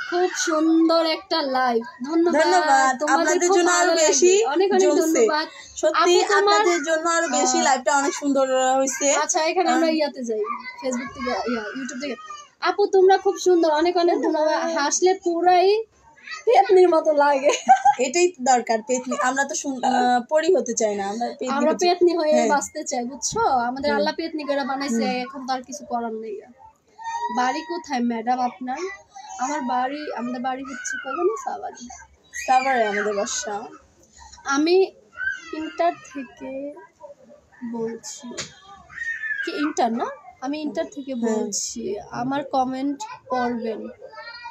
খুব সুন্দর একটা লাইভ, ধন্যবাদ আপনাদের জন্য আরো বেশি অনেক অনেক জমছে। ধন্যবাদ সত্যি আপু, তোমার আপনাদের জন্য আরো বেশি লাইভটা অনেক সুন্দর হয়েছে। আচ্ছা এখানে আমরা ইয়াতে যাই, ফেসবুক থেকে ইউটিউব থেকে। আপু তোমরা খুব সুন্দর, অনেক অনেক ধন্যবাদ। হাসলে পুরাই পেতনির মতো লাগে। এটাই তো দরকার, পেতনি। আমরা তো পরি হতে চাই না, আমরা আমরা পেতনি হয়ে হ্যাঁ। বাঁচতে চাই, বুঝছো? আমাদের আল্লাহ পেতনি করে বানাইছে, এখন তো আর কিছু করার নেই। বাড়ি কোথায় ম্যাডাম আপনার? আমাদের বাড়ি হচ্ছে কয়জন সাবারি। সাভারে আমাদের বাসা। আমি ইন্টার থেকে বলছি। কি ইন্টার না? আমি ইন্টার থেকে বলছি, আমার কমেন্ট পড়বেন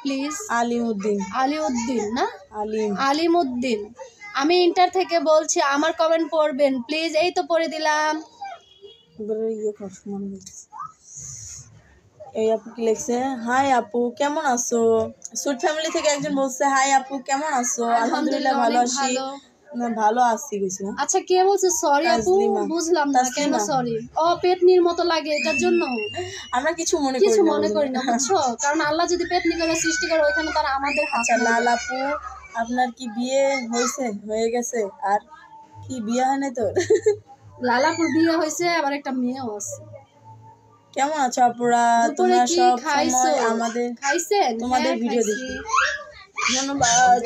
প্লিজ। আলিমউদ্দিন আলিউদ্দিন না, আলিম আলিমউদ্দিন। আমি ইন্টার থেকে বলছি, আমার কমেন্ট পড়বেন প্লিজ। এই তো পড়ে দিলাম। ইয়ে কর মনে হচ্ছে। এই আপু কি লিখছে, হাই আপু কেমন আছো? সুট ফ্যামিলি থেকে একজন বলছে, হাই আপু কেমন আছো? আলহামদুলিল্লাহ ভালো অনেক আছি। ভালো। না ভালো আছি কইছে। আচ্ছা, কে বলছে সরি আপু? তাসলিমা। বুঝলাম না কেন তাসলিমা। সরি। ও পেতনির মতো লাগে এটার জন্য? আমরা কিছু মনে কিছু করি না, মনে বুঝলে? করি না, বুঝছো? কারণ আল্লাহ যদি পেতনি করে সৃষ্টি করে, ওইখানে তারা আমাদের হাত আচ্ছা নেই। লাল আপু, আপনার কি বিয়ে হয়ে গেছে? আর কি বিয়ে হয় না তোর? লালাপুর বিয়ে হয়েছে, আবার একটা মেয়েও আছে। কেমন আছো আপুরা? দুপুরে তোমরা কি সব খাইছো? সময় আমাদের খাইছেন? তোমাদের হ্যাঁ, ভিডিও খাইছি। দেখি। ধন্যবাদ।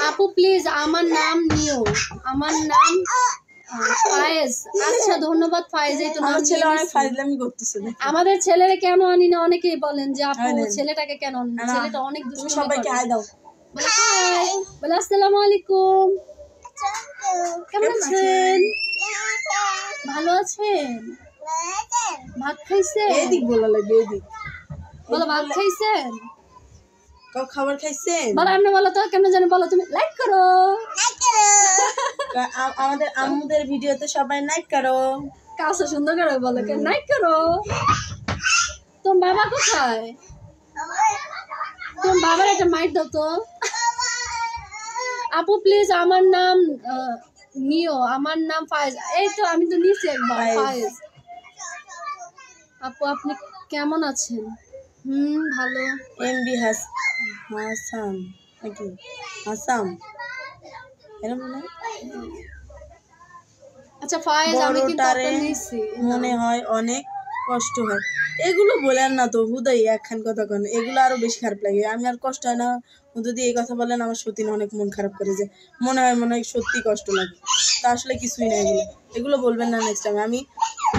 আপু প্লিজ আমার নাম নিও। আমার নাম ফায়েজ। আচ্ছা ধন্যবাদ ফায়েজ, এই তো নাম আমার ছেলে নিয়ে অনেক নিছি। ফাইজলামি করতেছে দেখো। আমাদের ছেলেরে কেন আনি না অনেকেই বলেন যে আপু আনেন। ছেলেটাকে কেন আনেন না? না, ছেলেটা অনেক তুমি দুষ্টুমি সবাইকে করে। হাই দাও। বলে হাই, বলে আসসালামু আলাইকুম, কেমন আছেন? ভালো আছেন? ভাত খাইছেন? এদিক বলা লাগবে, এদিক। বলো ভাত খাইছেন? খাবার খাইছেন? বলো এমনি বলো তো, কেমন জানি বলো তুমি। লাইক করো। আমাদের আম্মুদের ভিডিওতে সবাই লাইক করো। কাছে সুন্দর করে বলো, কে লাইক করো। তোমার বাবা কোথায়? তোমার বাবার একটা মাইক দাও তো। আপু প্লিজ আমার নাম নিও। আমার নাম ফায়েজ। এই তো আমি তো নিছি একবার, ফায়েজ। আপু আপনি কেমন আছেন? ভালো। এমডি হাসান নাকি হাসাম এরকম মনে হয়। আচ্ছা ফায়েজ, আমি কিন্তু বড়টারে আপনার নিছি। মনে হয় অনেক কষ্ট হয়। এগুলো বলেন না তো হুদাই একখান কথা কেন, এগুলো আরো বেশি খারাপ লাগে। আমি আর কষ্ট হয় না যদি এই কথা বলেন, আমার সত্যি না অনেক মন খারাপ করে, যে মনে হয় সত্যি কষ্ট লাগে। তা আসলে কিছুই না, এগুলো এগুলো বলবেন না নেক্সট টাইম।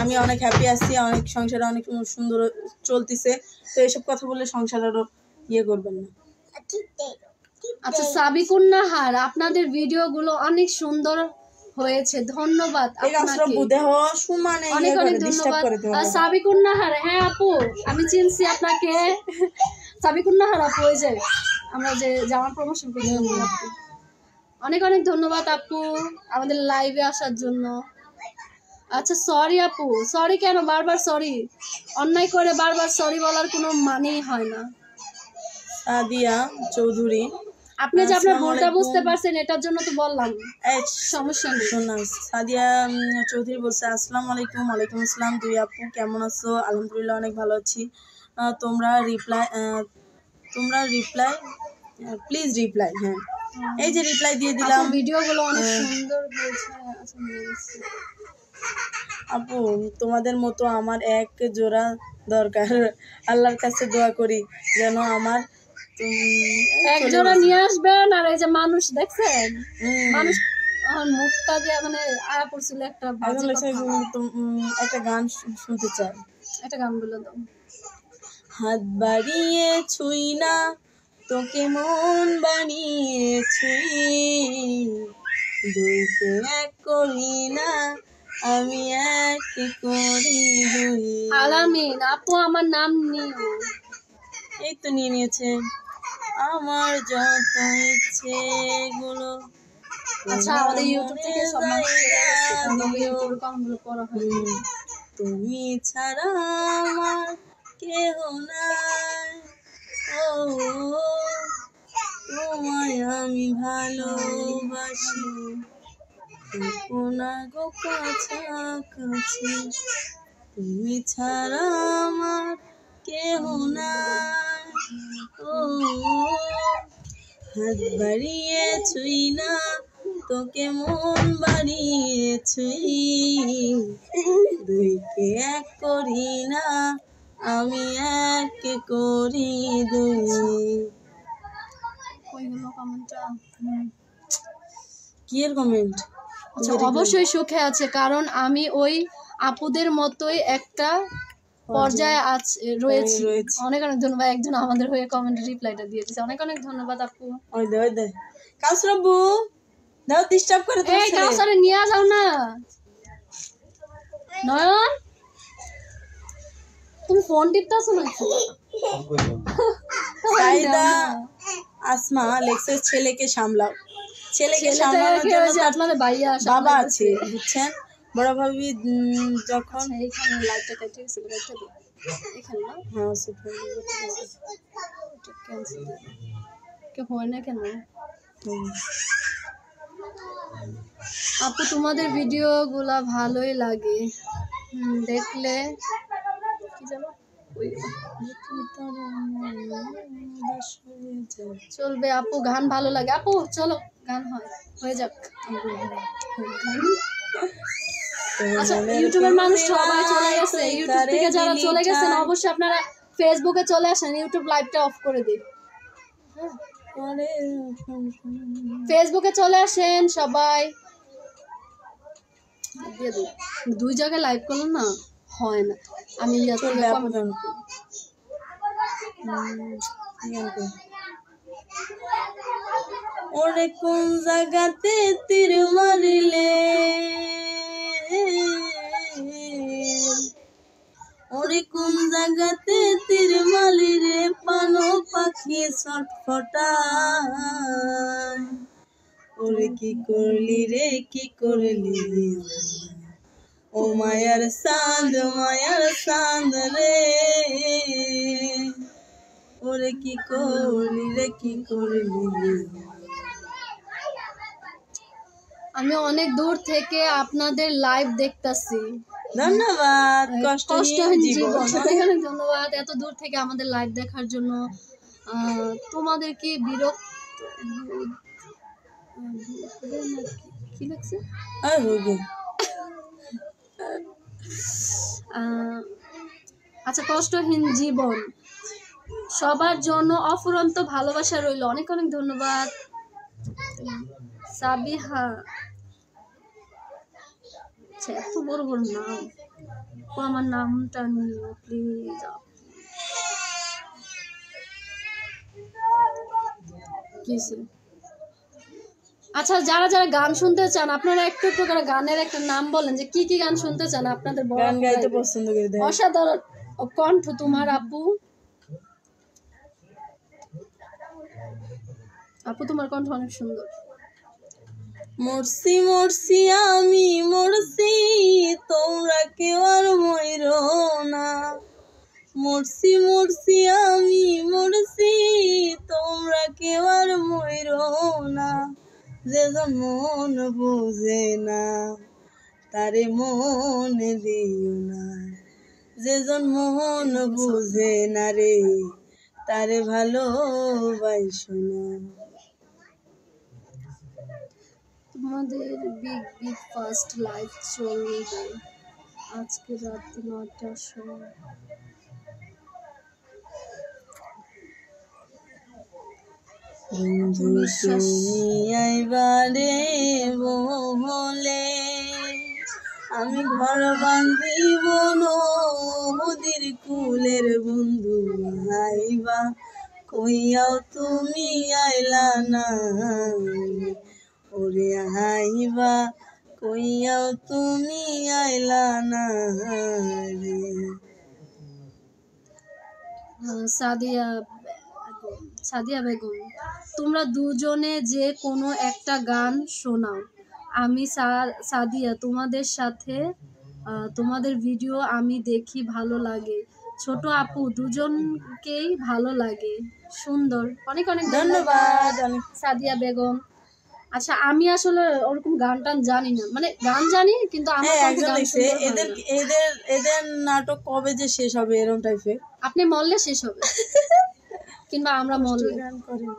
আমি অনেক হ্যাপি আছি, অনেক সংসারে অনেক সুন্দর চলতেছে। তো এসব কথা বললে সংসার আরো ইয়ে করবেন না। আচ্ছা সাবিকুন নাহার, আপনাদের ভিডিওগুলো অনেক সুন্দর হয়েছে, ধন্যবাদ আপনাকে। অনেক অনেক ধন্যবাদ সাবিকুন নাহার। হ্যাঁ আপু আমি চিনছি আপনাকে। সাবিকুন নাহার আপু, ওই যে আমরা যে জামা প্রমোশন করছিলাম আপু। অনেক অনেক ধন্যবাদ আপু আমাদের লাইভে আসার জন্য। আচ্ছা সরি আপু। সরি কেন বারবার সরি? অন্যায় করে বারবার সরি বলার কোনো মানেই হয় না। সাদিয়া চৌধুরী, আপনি যে আপনার ভুলটা বুঝতে পারছেন, এটার জন্য তো বললাম, সমস্যা নেই। সাদিয়া চৌধুরী বলছে, আসসালামু আলাইকুম। ওয়ালাইকুম আসসালাম। দুই আপু কেমন আছো? আলহামদুলিল্লাহ অনেক ভালো আছি। তোমরা রিপ্লাই প্লিজ রিপ্লাই। হ্যাঁ এই যে রিপ্লাই দিয়ে দিলাম। ভিডিওগুলো অনেক সুন্দর হয়েছে। আপু তোমাদের মতো আমার এক জোড়া দরকার। আল্লাহর কাছে দোয়া করি যেন আমার এক জোড়া নিয়ে আসবেন। আর এই যে মানুষ দেখছেন, মানুষ মুখটা দিয়ে মানে আয়া পড়ছিল একটা বাজে কথা। একটা গান শুনতে চাই। একটা গান বলে দাও। হাত বাড়িয়ে ছুঁই না তোকে, মন বানিয়ে ছুঁই, দুইকে এক করি না আমি, এক করি দুই। আলামিন আপু আমার নাম নিও। এই তো নিয়ে নিয়েছে। আমার যত ইচ্ছে গুলো। আচ্ছা আমাদের ইউটিউব থেকে সব মানুষ চলে গেছে, আমাদের ইউটিউবের কমেন্টগুলো পড়া হয়নি। তুমি ছাড়া আমার কেহ নাই, ও তোমায় আমি ভালোবাসি, না গো কাছাকাছি, তুমি ছাড়া আমার কেহ নাই, ও হাত বাড়িয়ে ছুঁই না তোকে, মন বাড়িয়ে ছুঁই, দুইকে এক করি না আমি, এক করি দুই। কি এর কমেন্ট? আচ্ছা অবশ্যই সুখে আছে, কারণ আমি ওই আপুদের মতোই একটা পর্যায়ে রয়েছি। অনেক অনেক ধন্যবাদ। একজন আমাদের হয়ে কমেন্ট রিপ্লাইটা দিয়ে দিয়েছে, অনেক অনেক ধন্যবাদ আপু। ওই দে কাউসরাবু দাও, ডিস্টার্ব করে তো। এই কাউসারে নিয়ে যাও না। নয়ন তুমি ফোন টিপতেছো না? সাইদা আসমা লেখছে ছেলেকে সামলাও। ছেলেকে সামলানোর জন্য তো আপনাদের ভাইয়া বাবা আছে, বুঝছেন? বড় ভাবি যখন এইখানে লাইটটা কেটে গেছে, লাইটটা দিই এখানে না। হ্যাঁ ক্যান্সেল কে হয় না কেন? আপু তোমাদের ভিডিও গুলা ভালোই লাগে, দেখলে কি জানো চলবে আপু, গান ভালো লাগে আপু, চলো গান হয়ে যাক। আচ্ছা ইউটিউবের মানুষ সবাই চলে গেছে, ইউটিউব থেকে যারা চলে গেছেন অবশ্যই আপনারা ফেসবুকে চলে আসেন, ইউটিউব লাইভটা অফ করে দিন। ফেসবুকে চলে আসেন সবাই। দুই জায়গায় লাইভ করলাম না, হয় না। আমি ওরে কোন জায়গাতে তীর মারিলে, ওরে কোন জায়গাতে তীর মারিলে পানো পাখি ছটফটায়, ওরে কি করলি রে কি করলি, ও মায়ার চাঁদ রে, ওরে কি করলি রে কি করলি। আমি অনেক দূর থেকে আপনাদের লাইভ দেখতাছি, ধন্যবাদ। কষ্টহীন জীবন, অনেক অনেক ধন্যবাদ এত দূর থেকে আমাদের লাইভ দেখার জন্য। তোমাদের কি বিরক্ত কি লাগছে? আচ্ছা, কষ্টহীন জীবন সবার জন্য অফুরন্ত ভালোবাসা রইল, অনেক অনেক ধন্যবাদ। সাবিহা, এত বড় বড় নাম, আমার নামটা নিও প্লিজ। আচ্ছা, যারা যারা গান শুনতে চান আপনারা একটু একটু করে গানের একটা নাম বলেন, যে কি কি গান শুনতে চান আপনাদের। গান গাইতে পছন্দ করি। অসাধারণ কণ্ঠ তোমার আপু, আপু তোমার কণ্ঠ অনেক সুন্দর। মরছি মরছি আমি মরছি, তোমরা কেউ আর মইরো না, মরছি মরছি আমি মরছি, তোমরা কেউ আর মইরো না, যে মন বুঝে না তারে মন দিও না, যে মন বুঝে না রে তারে ভালোবাসো না। তোমাদের বিগ ফার্স্ট লাইভ চলবে আজকে রাত 9টার সময়। বন্ধু তুমি আইবারে বলে, আমি ঘর বান্ধিব নদীর কুলের, বন্ধু আইবা কইয়াও তুমি আইলা না, ওরে আইবা কইয়াও তুমি আইলা না রে। সাদিয়া বেগম, তোমরা দুজনে যে কোনো একটা গান শোনাও। আমি সাদিয়া, তোমাদের সাথে তোমাদের ভিডিও আমি দেখি, ভালো লাগে। ছোট আপু, দুজনকেই ভালো লাগে, সুন্দর। অনেক অনেক ধন্যবাদ সাদিয়া বেগম। আচ্ছা, আমি আসলে ওরকম গান টান জানি না, মানে গান জানি কিন্তু এদের নাটক কবে যে শেষ হবে এরকম টাইপের। আপনি মরলে শেষ হবে কিংবা আমরা মরলে। গান করেন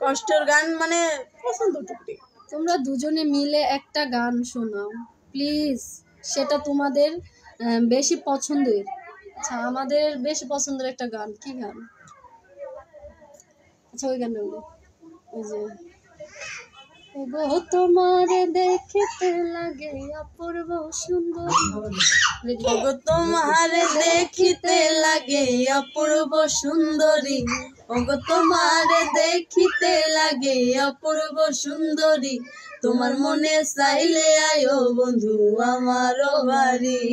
কষ্টের গান, মানে পছন্দ টুকটি। তোমরা দুজনে মিলে একটা গান শোনাও প্লিজ, সেটা তোমাদের বেশি পছন্দের। আচ্ছা, আমাদের বেশি পছন্দের একটা গান, কি গান? আচ্ছা, ওই গানটা বলি, ওই যে ওগো তোমার দেখিতে লাগে অপূর্ব সুন্দর, ওগো তোমার দেখিতে লাগে অপূর্ব সুন্দরী, ওগো তোমার দেখিতে লাগে অপূর্ব সুন্দরী, তোমার মনে চাইলে আয়ো বন্ধু আমার বাড়ি,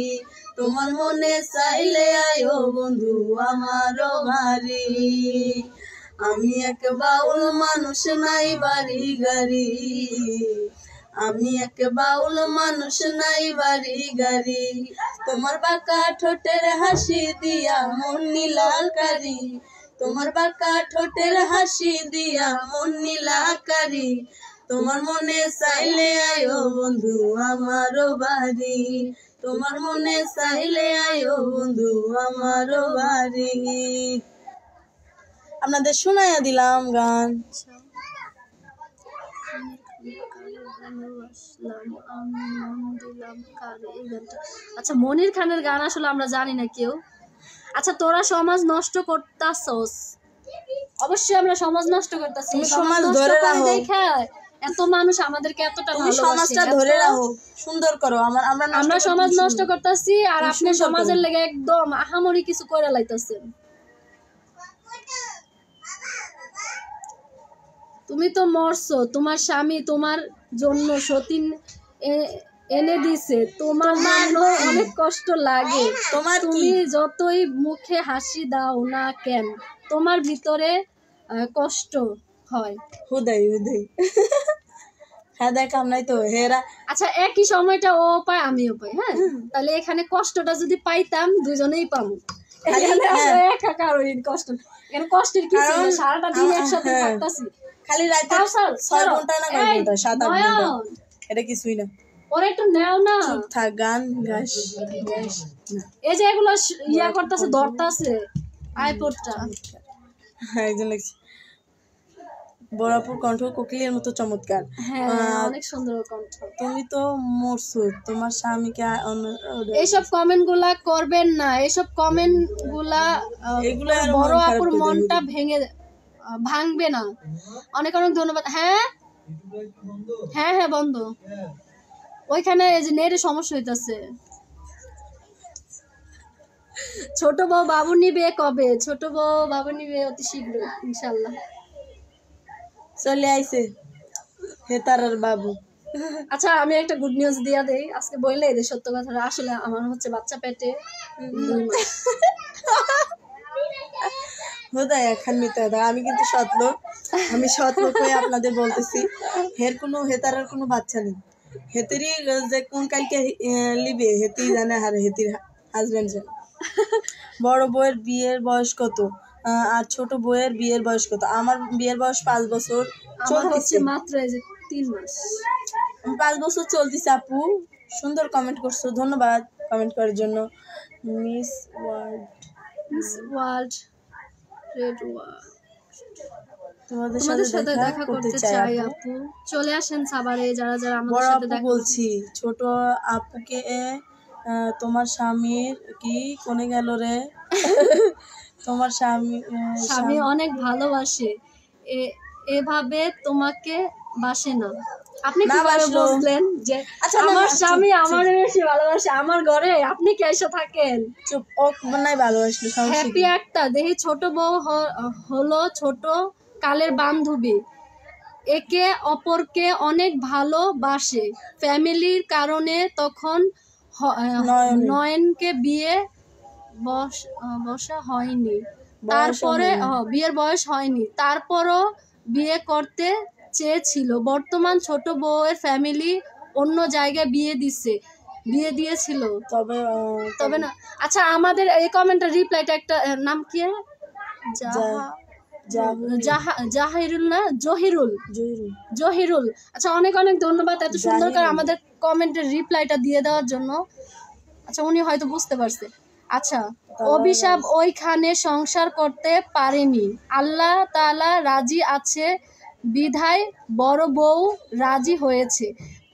তোমার মনে চাইলে আয়ো বন্ধু আমারও বাড়ি। আমি এক বাউল মানুষ নাই বাড়ি গাড়ি, আমি এক বাউল মানুষ নাই বাড়ি গাড়ি। তোমার বাঁকা ঠোঁটের হাসি দিয়া মন নীলাকারি, তোমার বাঁকা ঠোঁটের হাসি দিয়া মন নীলাকারি। তোমার মনে চাইলে আয়ো বন্ধু আমারও বাড়ি, তোমার মনে চাইলে আয়ো বন্ধু আমারও বাড়ি। আপনাদের শোনাইয়া দিলাম গান। আচ্ছা মনির খানের গান আসলে আমরা জানি না কেউ। আচ্ছা তোরা সমাজ নষ্ট করতাছস, অবশ্যই আমরা সমাজ নষ্ট করতেছি। তুমি সমাজ ধরে রাখো, দেখা এত মানুষ আমাদেরকে এতটা তুমি সমাজটা ধরে রাখো, সুন্দর করো। আমরা সমাজ নষ্ট করতেছি আর আপনি সমাজের লেগে একদম আহামরি কিছু করে লাইতেছেন। তুমি তো মরছো, তোমার স্বামী তোমার জন্য সতীন এনে দিছে, তোমার জন্য অনেক কষ্ট লাগে। তুমি যতই মুখে হাসি দাও না কেন তোমার ভিতরে কষ্ট হয়। হুদাই হুদাই হ্যাঁ দেখাম নাই তো হেরা। আচ্ছা একই সময়টা ও পায় আমিও পাই, হ্যাঁ তাহলে এখানে কষ্টটা যদি পাইতাম দুজনেই পাবো। একাকার কষ্ট, এখানে কষ্টের কিছু না, সারাটা দিন একসাথে থাকতাছি খালি রাতে 6 ঘন্টা না 5 ঘন্টা 7-8 ঘন্টা, এটা কিছুই না। ওরা একটু নেও না, চুপ থাক, গান গাস। এই যে এগুলো ইয়া করতেছে ধরতাছে আইপডটা। হ্যাঁ একজন লাগছে বরাপুর কণ্ঠ কোকিলের মতো চমৎকার। হ্যাঁ অনেক সুন্দর কণ্ঠ। তুমি তো মরছো, তোমার স্বামীকে এইসব কমেন্ট গুলা করবেন না, এইসব কমেন্ট গুলা বড় আপুর মনটা ভাঙবে না। অনেক অনেক ধন্যবাদ। হ্যাঁ হ্যাঁ হ্যাঁ বন্ধ, ওইখানে এই যে নেটের সমস্যা হইতাছে। ছোট বউ বাবু নিবে কবে? ছোট বউ বাবু নিবে অতি শীঘ্র ইনশাআল্লাহ। চলে আইছে হেতারার বাবু। আচ্ছা আমি একটা গুড নিউজ দিয়া দেই, আজকে বললে এই সত্য কথাটা, আসলে আমার হচ্ছে বাচ্চা পেটে 2 মাস। বোধহয় এখন মিথ্যা কথা, আমি কিন্তু সৎ লোক, আমি সৎ লোক হয়ে আপনাদের বলতেছি হেতারার কোনো বাচ্চা নেই। হেতেরই যে কোন কালকে লিবে হেতেই জানে, আর হেতির হাজবেন্ড জানে। বড় বউয়ের বিয়ের বয়স কত আর ছোট বউয়ের বিয়ের বয়স কত? আমার বিয়ের বয়স 5 বছর চলতেছে, মাত্র এই যে 3 মাস। 5 বছর চলতেছে। আপু সুন্দর কমেন্ট করছো, ধন্যবাদ কমেন্ট করার জন্য। মিস ওয়ার্ল্ড রেড ওয়ার্ল্ড তোমাদের সাথে দেখা করতে চাই আপু, চলে আসেন সাভারে। যারা যারা আমাদের সাথে দেখা বলছি ছোট আপুকে তোমার স্বামীর কি কোনে গেল রে? তোমার স্বামী অনেক ভালোবাসে, এভাবে তোমাকে বাসে না। আপনি কিভাবে বুঝলেন যে আমার স্বামী আমার বেশি ভালোবাসে? আমার ঘরে আপনি কে এসে থাকেন? চুপ, ও নাই ভালোবাসলো। হ্যাপি একটা দেখি ছোট বউ হলো ছোট কালের বান্ধবী, একে অপরকে অনেক ভালোবাসে ফ্যামিলির কারণে। তখন নয়নকে বিয়ে বসা হয়নি, তারপরে বিয়ের বয়স হয়নি, তারপরও বিয়ে করতে চেয়েছিল। বর্তমান ছোট বউয়ের ফ্যামিলি অন্য জায়গায় বিয়ে দিয়েছিল, তবে না। আচ্ছা আমাদের এই কমেন্টের রিপ্লাইটা একটা নাম কি? জাহিরুল না জহিরুল। আচ্ছা অনেক অনেক ধন্যবাদ এত সুন্দর করে আমাদের কমেন্টের রিপ্লাইটা দিয়ে দেওয়ার জন্য। আচ্ছা উনি হয়তো বুঝতে পারছে। আচ্ছা অভিশাপ ওইখানে সংসার করতে পারেনি, আল্লাহ তাআলা রাজি আছে বিধায় বড় বউ রাজি হয়েছে,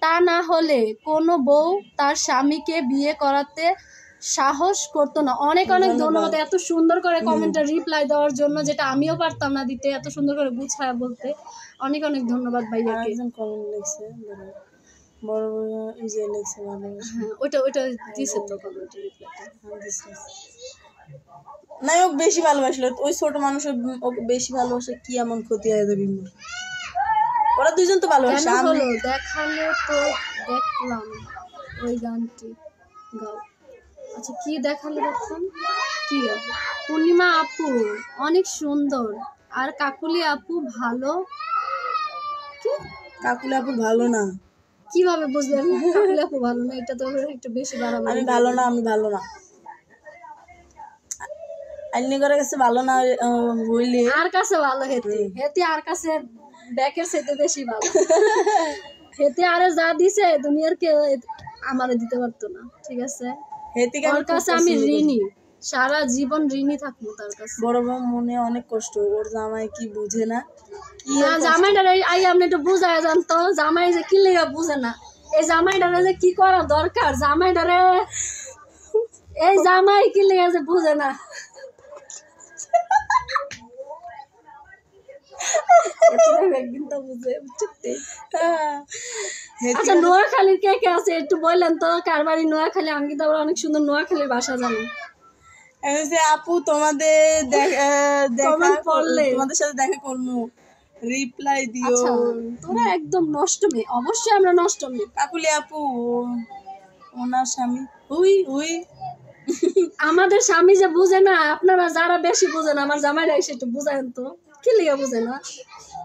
তা না হলে কোনো বউ তার স্বামীকে বিয়ে করাতে সাহস করতো না। অনেক অনেক ধন্যবাদ এত সুন্দর করে কমেন্টের রিপ্লাই দেওয়ার জন্য, যেটা আমিও পারতাম না দিতে, এত সুন্দর করে গুছায় বলতে। অনেক অনেক ধন্যবাদ ভাইয়াকে। ওইটা দিছে তো কমেন্টের রিপ্লাইটা। নাই ও বেশি ভালোবাসলো, ওই ছোট মানুষ ওকে বেশি ভালোবাসে, কি এমন ক্ষতি হয়ে যাবে? ওরা দুইজন তো ভালোবাসে। দেখালে তো দেখলাম ওই গানটি গাও। আচ্ছা কি দেখালে দেখুন কি পূর্ণিমা আপু অনেক সুন্দর আর কাকুলি আপু ভালো। কি কাকুলি আপু ভালো না। কিভাবে বুঝলেন কাকুলি আপু ভালো না? এটা তো একটু বেশি বাড়াবাড়ি। আমি ভালো না, আমি ভালো না। আইনি করে গেছে ভালো না হইলে আর কাছে ভালো হেতি হেতি আর কাছে ব্যাকের সাথে বেশি ভালো। হেতি আরে যা দিছে দুনিয়ার কেউ আমারে দিতে পারতো না। ঠিক আছে, হেতিকে ওর কাছে আমি ঋণী, সারা জীবন ঋণী থাকবো তার কাছে। বড় বউ মনে অনেক কষ্ট, ওর জামাই কি বুঝে না। কি না জামাইটারে আই আপনি একটু বুঝায় যান তো, জামাই যে কি লেগে বুঝে না, এই জামাইটারে যে কি করা দরকার, জামাইটারে এই জামাই কি লেগে যে বুঝে না। একদিন তো বুঝে বুঝতে। আচ্ছা নোয়াখালীর কে কে আছে একটু বললেন তো, কার বাড়ি নোয়াখালী? আমি কিন্তু আবার অনেক সুন্দর নোয়াখালীর ভাষা জানি। আপু তোমাদের তোমাদের সাথে দেখা করবো, রিপ্লাই দিও। আচ্ছা তোরা একদম নষ্ট মেয়ে, অবশ্যই আমরা নষ্ট মেয়ে। কাকুলি আপু ওনার স্বামী হুই হুই আমাদের স্বামী যে বুঝে না, আপনারা যারা বেশি বুঝেন আমার জামাইরা এসে একটু বুঝায়েন তো, কি লিগে বুঝে না?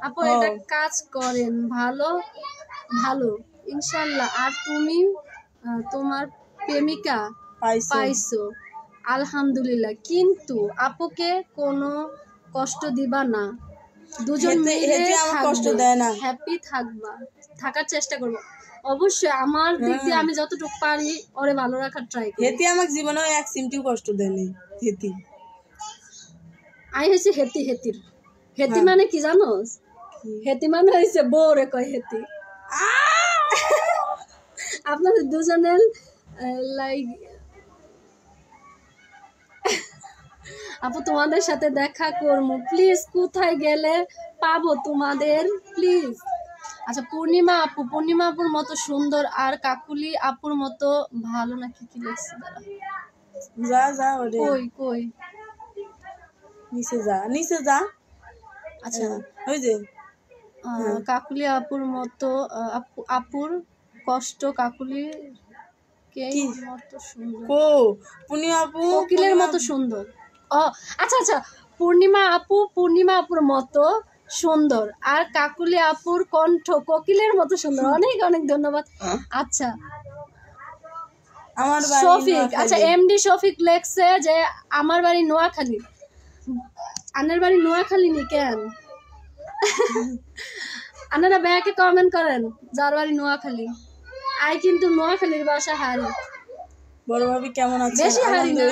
আপু এটা কাজ করেন ভালো ভালো ইনশাল্লাহ। আর তুমি তোমার প্রেমিকা পাইছো আলহামদুলিল্লাহ, কিন্তু আপুকে কোনো কষ্ট দিবা না, দুজন মিলে কষ্ট দেয় না, হ্যাপি থাকবা, থাকার চেষ্টা করবো অবশ্যই। আমার দিক দিয়ে আমি যতটুকু পারি ওরে ভালো রাখার ট্রাই করি। হেতি আমার জীবনে এক সিমটিও কষ্ট দেয়নি। হেতি আই হয়েছে হেতি, হেতির হেতি মানে কি জানোস? হেতি মানে হয়েছে বউরে কয় হেতি। আপনাদের দুজনের লাইক আপু তোমাদের সাথে দেখা করবো প্লিজ, কোথায় গেলে পাবো তোমাদের প্লিজ? আচ্ছা পূর্ণিমা আপু, পূর্ণিমা আপুর মতো সুন্দর আর কাকুলি আপুর মতো ভালো নাকি? কি লিখছে দাঁড়া, যা যা ওরে কই কই নিচে যা, নিচে যা। আচ্ছা ওই যে কাকুলি আপুর মতো আপুর কষ্ট কাকুলি কে মতো সুন্দর, পূর্ণিমা আপু কোকিলের মতো সুন্দর। ও আচ্ছা আচ্ছা, পূর্ণিমা আপু পূর্ণিমা আপুর মতো সুন্দর আর কাকুলি আপুর কণ্ঠ কোকিলের মতো সুন্দর। অনেক অনেক ধন্যবাদ। আচ্ছা আমার শফিক, আচ্ছা এমডি শফিক লেখছে যে আমার বাড়ি নোয়াখালী। আনের বাড়ি নোয়াখালী নি কেন? আপনারা ব্যাকে কমেন্ট করেন যার বাড়ি নোয়াখালী। আই কিন্তু নোয়াখালীর বাসা হারি। বড় ভাবি কেমন আছেন? বেশি হারি না,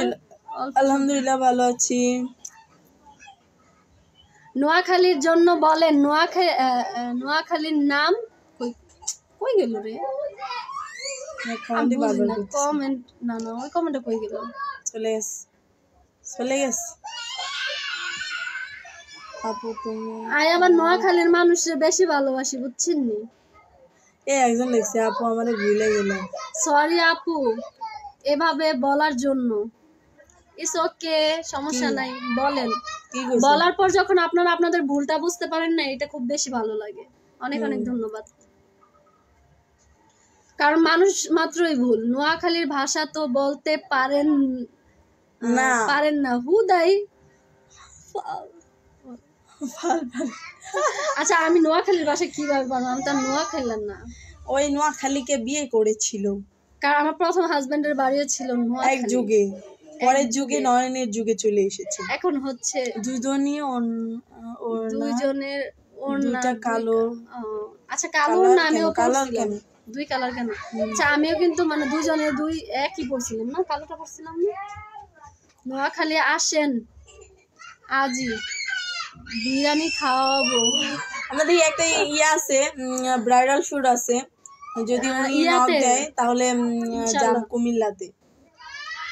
আলহামদুলিল্লাহ ভালো আছি। নোয়াখালীর জন্য বলেন, নোয়াখালীর নাম কই গেল রে? কমেন্ট না না ওই কমেন্টটা কই গেল? চলে গেছে, চলে গেছে। আপু তুমি আই আবার নোয়াখালীর মানুষের বেশি ভালোবাসি বুঝছেন নি? একজন লিখছে আপু আমারে ভুলে গেল। সরি আপু এভাবে বলার জন্য। ইটস ওকে, সমস্যা নাই, বলেন। বলার পর যখন আপনারা আপনাদের ভুলটা বুঝতে পারেন না, এটা খুব বেশি ভালো লাগে। অনেক অনেক ধন্যবাদ। কারণ মানুষ মাত্রই ভুল। নোয়াখালীর ভাষা তো বলতে পারেন না হুদাই। আচ্ছা আমি নোয়াখালীর ভাষা কিভাবে বলবো? আমি তো নোয়াখালীর না। ওই নোয়াখালীকে বিয়ে করেছিল, কারণ আমার প্রথম হাজবেন্ডের বাড়িও ছিল নোয়াখালী। এক যুগে, পরের যুগে নয়নের যুগে চলে এসেছে। এখন হচ্ছে দুজনই দুইজনের দুইটা কালো। আচ্ছা কালো না, আমিও পড়ছিলাম দুই কালার কেন? আচ্ছা আমিও কিন্তু মানে দুইজনে দুই একই পড়ছিলাম না, কালোটা পড়ছিলাম না। নোয়াখালী আসেন আজই বিরিয়ানি খাওয়াবো। আমাদের একটা আছে, ব্রাইডাল শুট আছে, যদি উনি নক দেয় তাহলে যাব কুমিল্লাতে।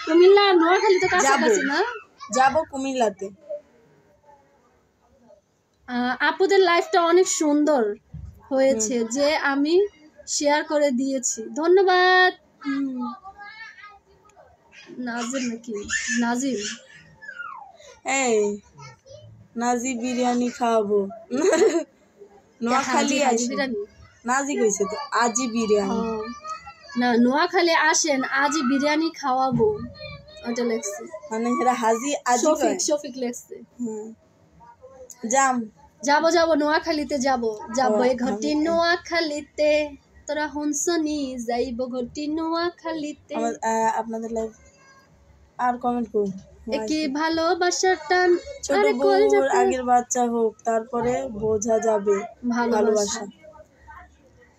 কুমিল্লা নোয়াখালী তো কাছাকাছি না? যাব কুমিল্লাতে। আপুদের লাইফটা অনেক সুন্দর হয়েছে যে আমি শেয়ার করে দিয়েছি, ধন্যবাদ। নাজিম নাকি নাজিম? এই নাজি বিরিয়ানি খাওয়াবো। নোয়াখালী বিরিয়ানি নাজি কইছে তো, আজি বিরিয়ানি না নোয়াখালী আসেন আজই বিরিয়ানি খাওয়াবো। ওটা লেখছে মানে এরা হাজি আজি শফিক শফিক লেখছে জাম যাব যাব নোয়াখালীতে যাব এই ঘটি নোয়াখালীতে তোরা হুনসনি যাইব ঘটি নোয়াখালীতে আপনাদের লাইভ আর কমেন্ট করুন একে ভালোবাসার টান ছোট আরে কল বউর আগের বাচ্চা হোক তারপরে বোঝা যাবে ভালোবাসা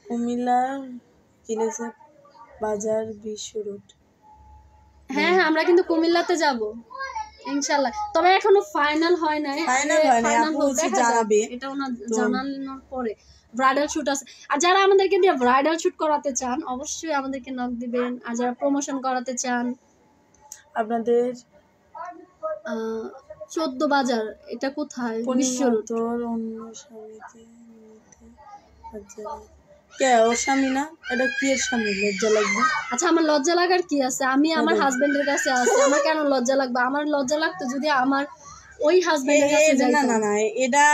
কুমিল্লার কিলেছে বাজার বিশ্ব রোড হ্যাঁ হ্যাঁ আমরা কিন্তু কুমিল্লাতে যাব ইনশাআল্লাহ তবে এখনো ফাইনাল হয় নাই ফাইনাল হয় নাই আপু জানাবে এটা ওনার জানানোর পরে ব্রাইডাল শুট আছে আর যারা আমাদেরকে দিয়ে ব্রাইডাল শুট করাতে চান অবশ্যই আমাদেরকে নক দিবেন আর যারা প্রমোশন করাতে চান আপনাদের 14 বাজার এটা কোথায় বিশ্ব রোড তোর অন্য স্বামীকে নিতে কে ওর স্বামী না এটা কি এর স্বামী লজ্জা লাগবে আচ্ছা আমার লজ্জা লাগার কি আছে আমি আমার হাজবেন্ডের কাছে আছি আমার কেন লজ্জা লাগবে আমার লজ্জা লাগতো যদি আমার ওই হাজবেন্ডের কাছে যাই না না না এটা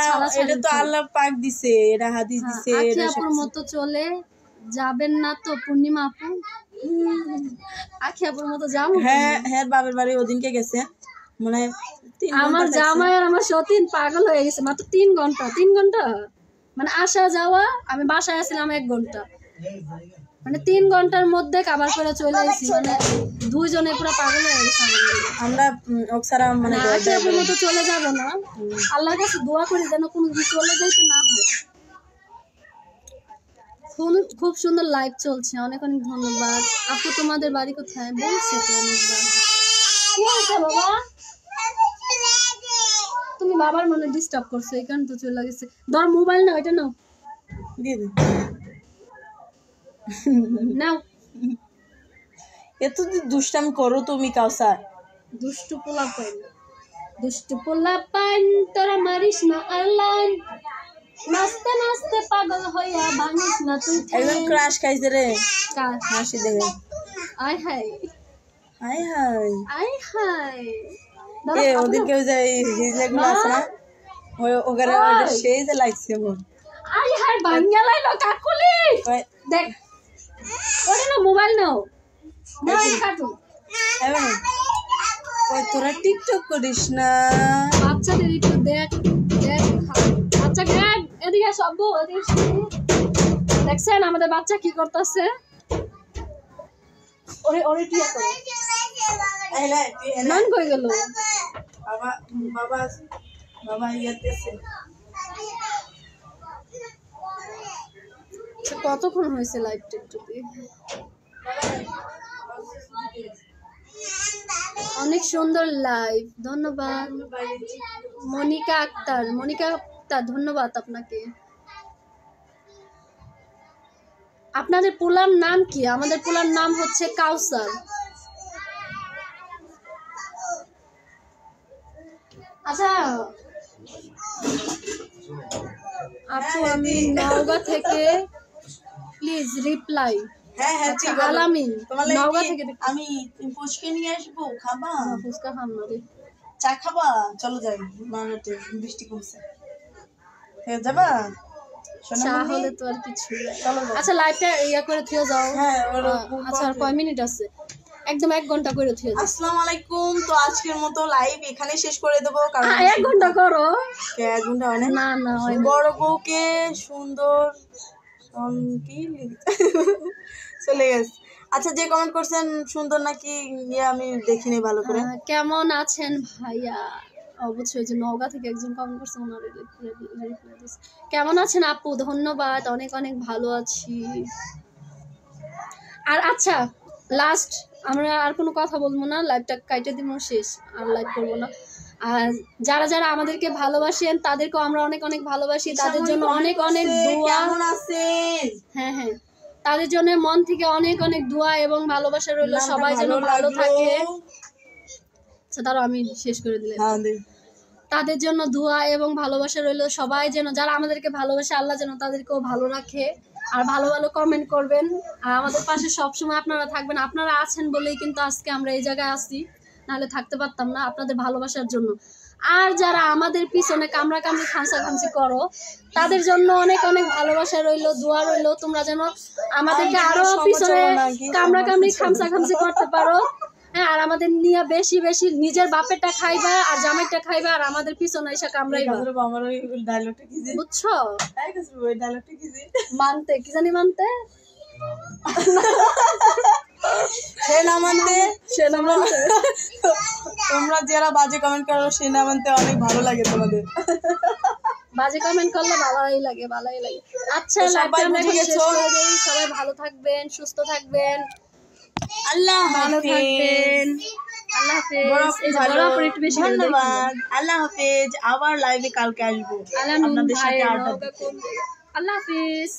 তো আল্লাহ পাক দিছে এটা হাদিস দিছে আখি আপুর মতো চলে যাবেন না তো পূর্ণিমা আপু আখি আপুর মতো যাবো হ্যাঁ হ্যাঁ বাবার বাড়ি ওদিনকে গেছে মনে হয় আমার জামাই আর আমার সতীন পাগল হয়ে গেছে মাত্র 3 ঘন্টা মানে আসা যাওয়া আমি বাসায় আসছিলাম 1 ঘন্টা মানে 3 ঘন্টার মধ্যে কাভার করে চলে এসেছি মানে দুইজনে পুরো পাগল হয়ে গেছে আমরা অক্সারা মানে আখি আপুর মতো চলে যাব না আল্লাহর কাছে দোয়া করি যেন কোনো কিছু চলে যাইতে না হয় খুব সুন্দর লাইভ চলছে অনেক অনেক ধন্যবাদ আপু তোমাদের বাড়ি কোথায় বলছি তো অনেকবার কি হয়েছে বাবা তুমি বাবার মনে ডিস্টার্ব করছো এই কারণে তো চলে গেছে ধর মোবাইল না এটা নাও দিয়ে দে নাও এত দুষ্টামি করো তুমি কাউসার দুষ্টু পোলা পাইন তোরা মারিস না আল্লাহ নাচতে নাচতে পাগল হইয়া ভাঙিস না তুই একদম ক্রাশ খাইছে রে কার হাসি দেখে আয় হায় হাই হাই আয় হায় ওদিকে ওই যে হিজলে গুলো আছে না ওখানে ওইটা সেই যে লাগছে মোর আয় হায় ভাঙ্গা লাইলো কাকুলি দেখ ওটা না মোবাইল নাও নাও কাটু এমন ওই তোরা টিকটক করিস না বাচ্চাদের একটু দেখ আচ্ছা দেখ এদিকে সব দেখছেন আমাদের বাচ্চা কি করতেছে ওরে ওরে টিয়া করে নান কই গেল বাবা বাবা বাবা ইয়াতেছে কতক্ষণ হয়েছে লাইভ টিকটকে অনেক সুন্দর লাইভ ধন্যবাদ মনিকা আক্তার ধন্যবাদ আপনাকে আপনাদের পোলার নাম কি আমাদের পোলার নাম হচ্ছে কাউসার আচ্ছা আপু আমি নওগাঁ থেকে প্লিজ রিপ্লাই হ্যাঁ হ্যাঁ ঠিক আছে আলামিন নওগাঁ থেকে আমি ফুচকা নিয়ে আসবো খাবা ফুচকা খাম না রে চা খাবা চলো যাই মানাতে বৃষ্টি কমছে হ্যাঁ যাবা চা হলে তো আর কিছু আচ্ছা লাইভটা ইয়া করে থিয়ে যাও হ্যাঁ আচ্ছা আর কয় মিনিট আছে একদম 1 ঘন্টা করে থিয়ে যাও আসসালামু আলাইকুম তো আজকের মতো লাইভ এখানে শেষ করে দেবো কারণ 1 ঘন্টা করো 1 ঘন্টা হয় না না হয় বড় বউকে সুন্দর কি চলে গেছে আচ্ছা যে কমেন্ট করছেন সুন্দর নাকি আমি দেখিনি ভালো করে কেমন আছেন ভাইয়া অবশ্যই যে নওগাঁ থেকে একজন কমেন্ট করছে ওনার রিপ্লাই দিয়েছে কেমন আছেন আপু ধন্যবাদ অনেক অনেক ভালো আছি আর আচ্ছা লাস্ট আমরা আর কোনো কথা বলবো না লাইভটা কাইটে দিব শেষ আর লাইভ করবো না আর যারা যারা আমাদেরকে ভালোবাসেন তাদেরকেও আমরা অনেক অনেক ভালোবাসি তাদের জন্য অনেক অনেক দোয়া কেমন আছেন হ্যাঁ হ্যাঁ তাদের জন্য মন থেকে অনেক অনেক দোয়া এবং ভালোবাসা রইলো সবাই যেন ভালো থাকে আচ্ছা তারও আমি শেষ করে দিলাম তাদের জন্য দোয়া এবং ভালোবাসা রইলো সবাই যেন যারা আমাদেরকে ভালোবাসে আল্লাহ যেন তাদেরকেও ভালো রাখে আর ভালো ভালো কমেন্ট করবেন আর আমাদের পাশে সবসময় আপনারা থাকবেন আপনারা আছেন বলেই কিন্তু আজকে আমরা এই জায়গায় আসি নাহলে থাকতে পারতাম না আপনাদের ভালোবাসার জন্য আর যারা আমাদের পিছনে কামড়াকামড়ি খামসাখামসি করো তাদের জন্য অনেক অনেক ভালোবাসা রইলো দোয়া রইলো তোমরা যেন আমাদেরকে আরো পিছনে কামড়াকামড়ি খামসাখামসি করতে পারো হ্যাঁ, আর আমাদের নিয়ে বেশি বেশি নিজের বাপেরটা খাইবা আর জামাইটা খাইবা আর আমাদের পিছনে এসে কামড়াইবা, আমার ওই ডায়লগটা কি যে বুঝছো? ওই ডায়লগটা কি যে মানতে কি জানি মানতে সে না মানতে সে না মানতে। তোমরা যারা বাজে কমেন্ট করো সে না মানতে অনেক ভালো লাগে তোমাদের। বাজে কমেন্ট করলে ভালোই লাগে, ভালোই লাগে। আচ্ছা, তো সবাই লাইভটা আমরা বুঝে এখন শেষ গেছো? করে দেই। সবাই ভালো থাকবেন, সুস্থ থাকবেন, আল্লাহ ভালো হাফেজ। থাকবেন। আল্লাহ বড় হাফেজ। এই যে ভালো, বড় আপুর একটু বেশি করে দেখুন। ধন্যবাদ। আল্লাহ হাফেজ। আবার লাইভে কালকে আসবো আল্লাহ নুন আপনাদের ভাই সাথে আড্ডা নৌকা দিতে। কোন জায়গায়? আল্লাহ হাফেজ।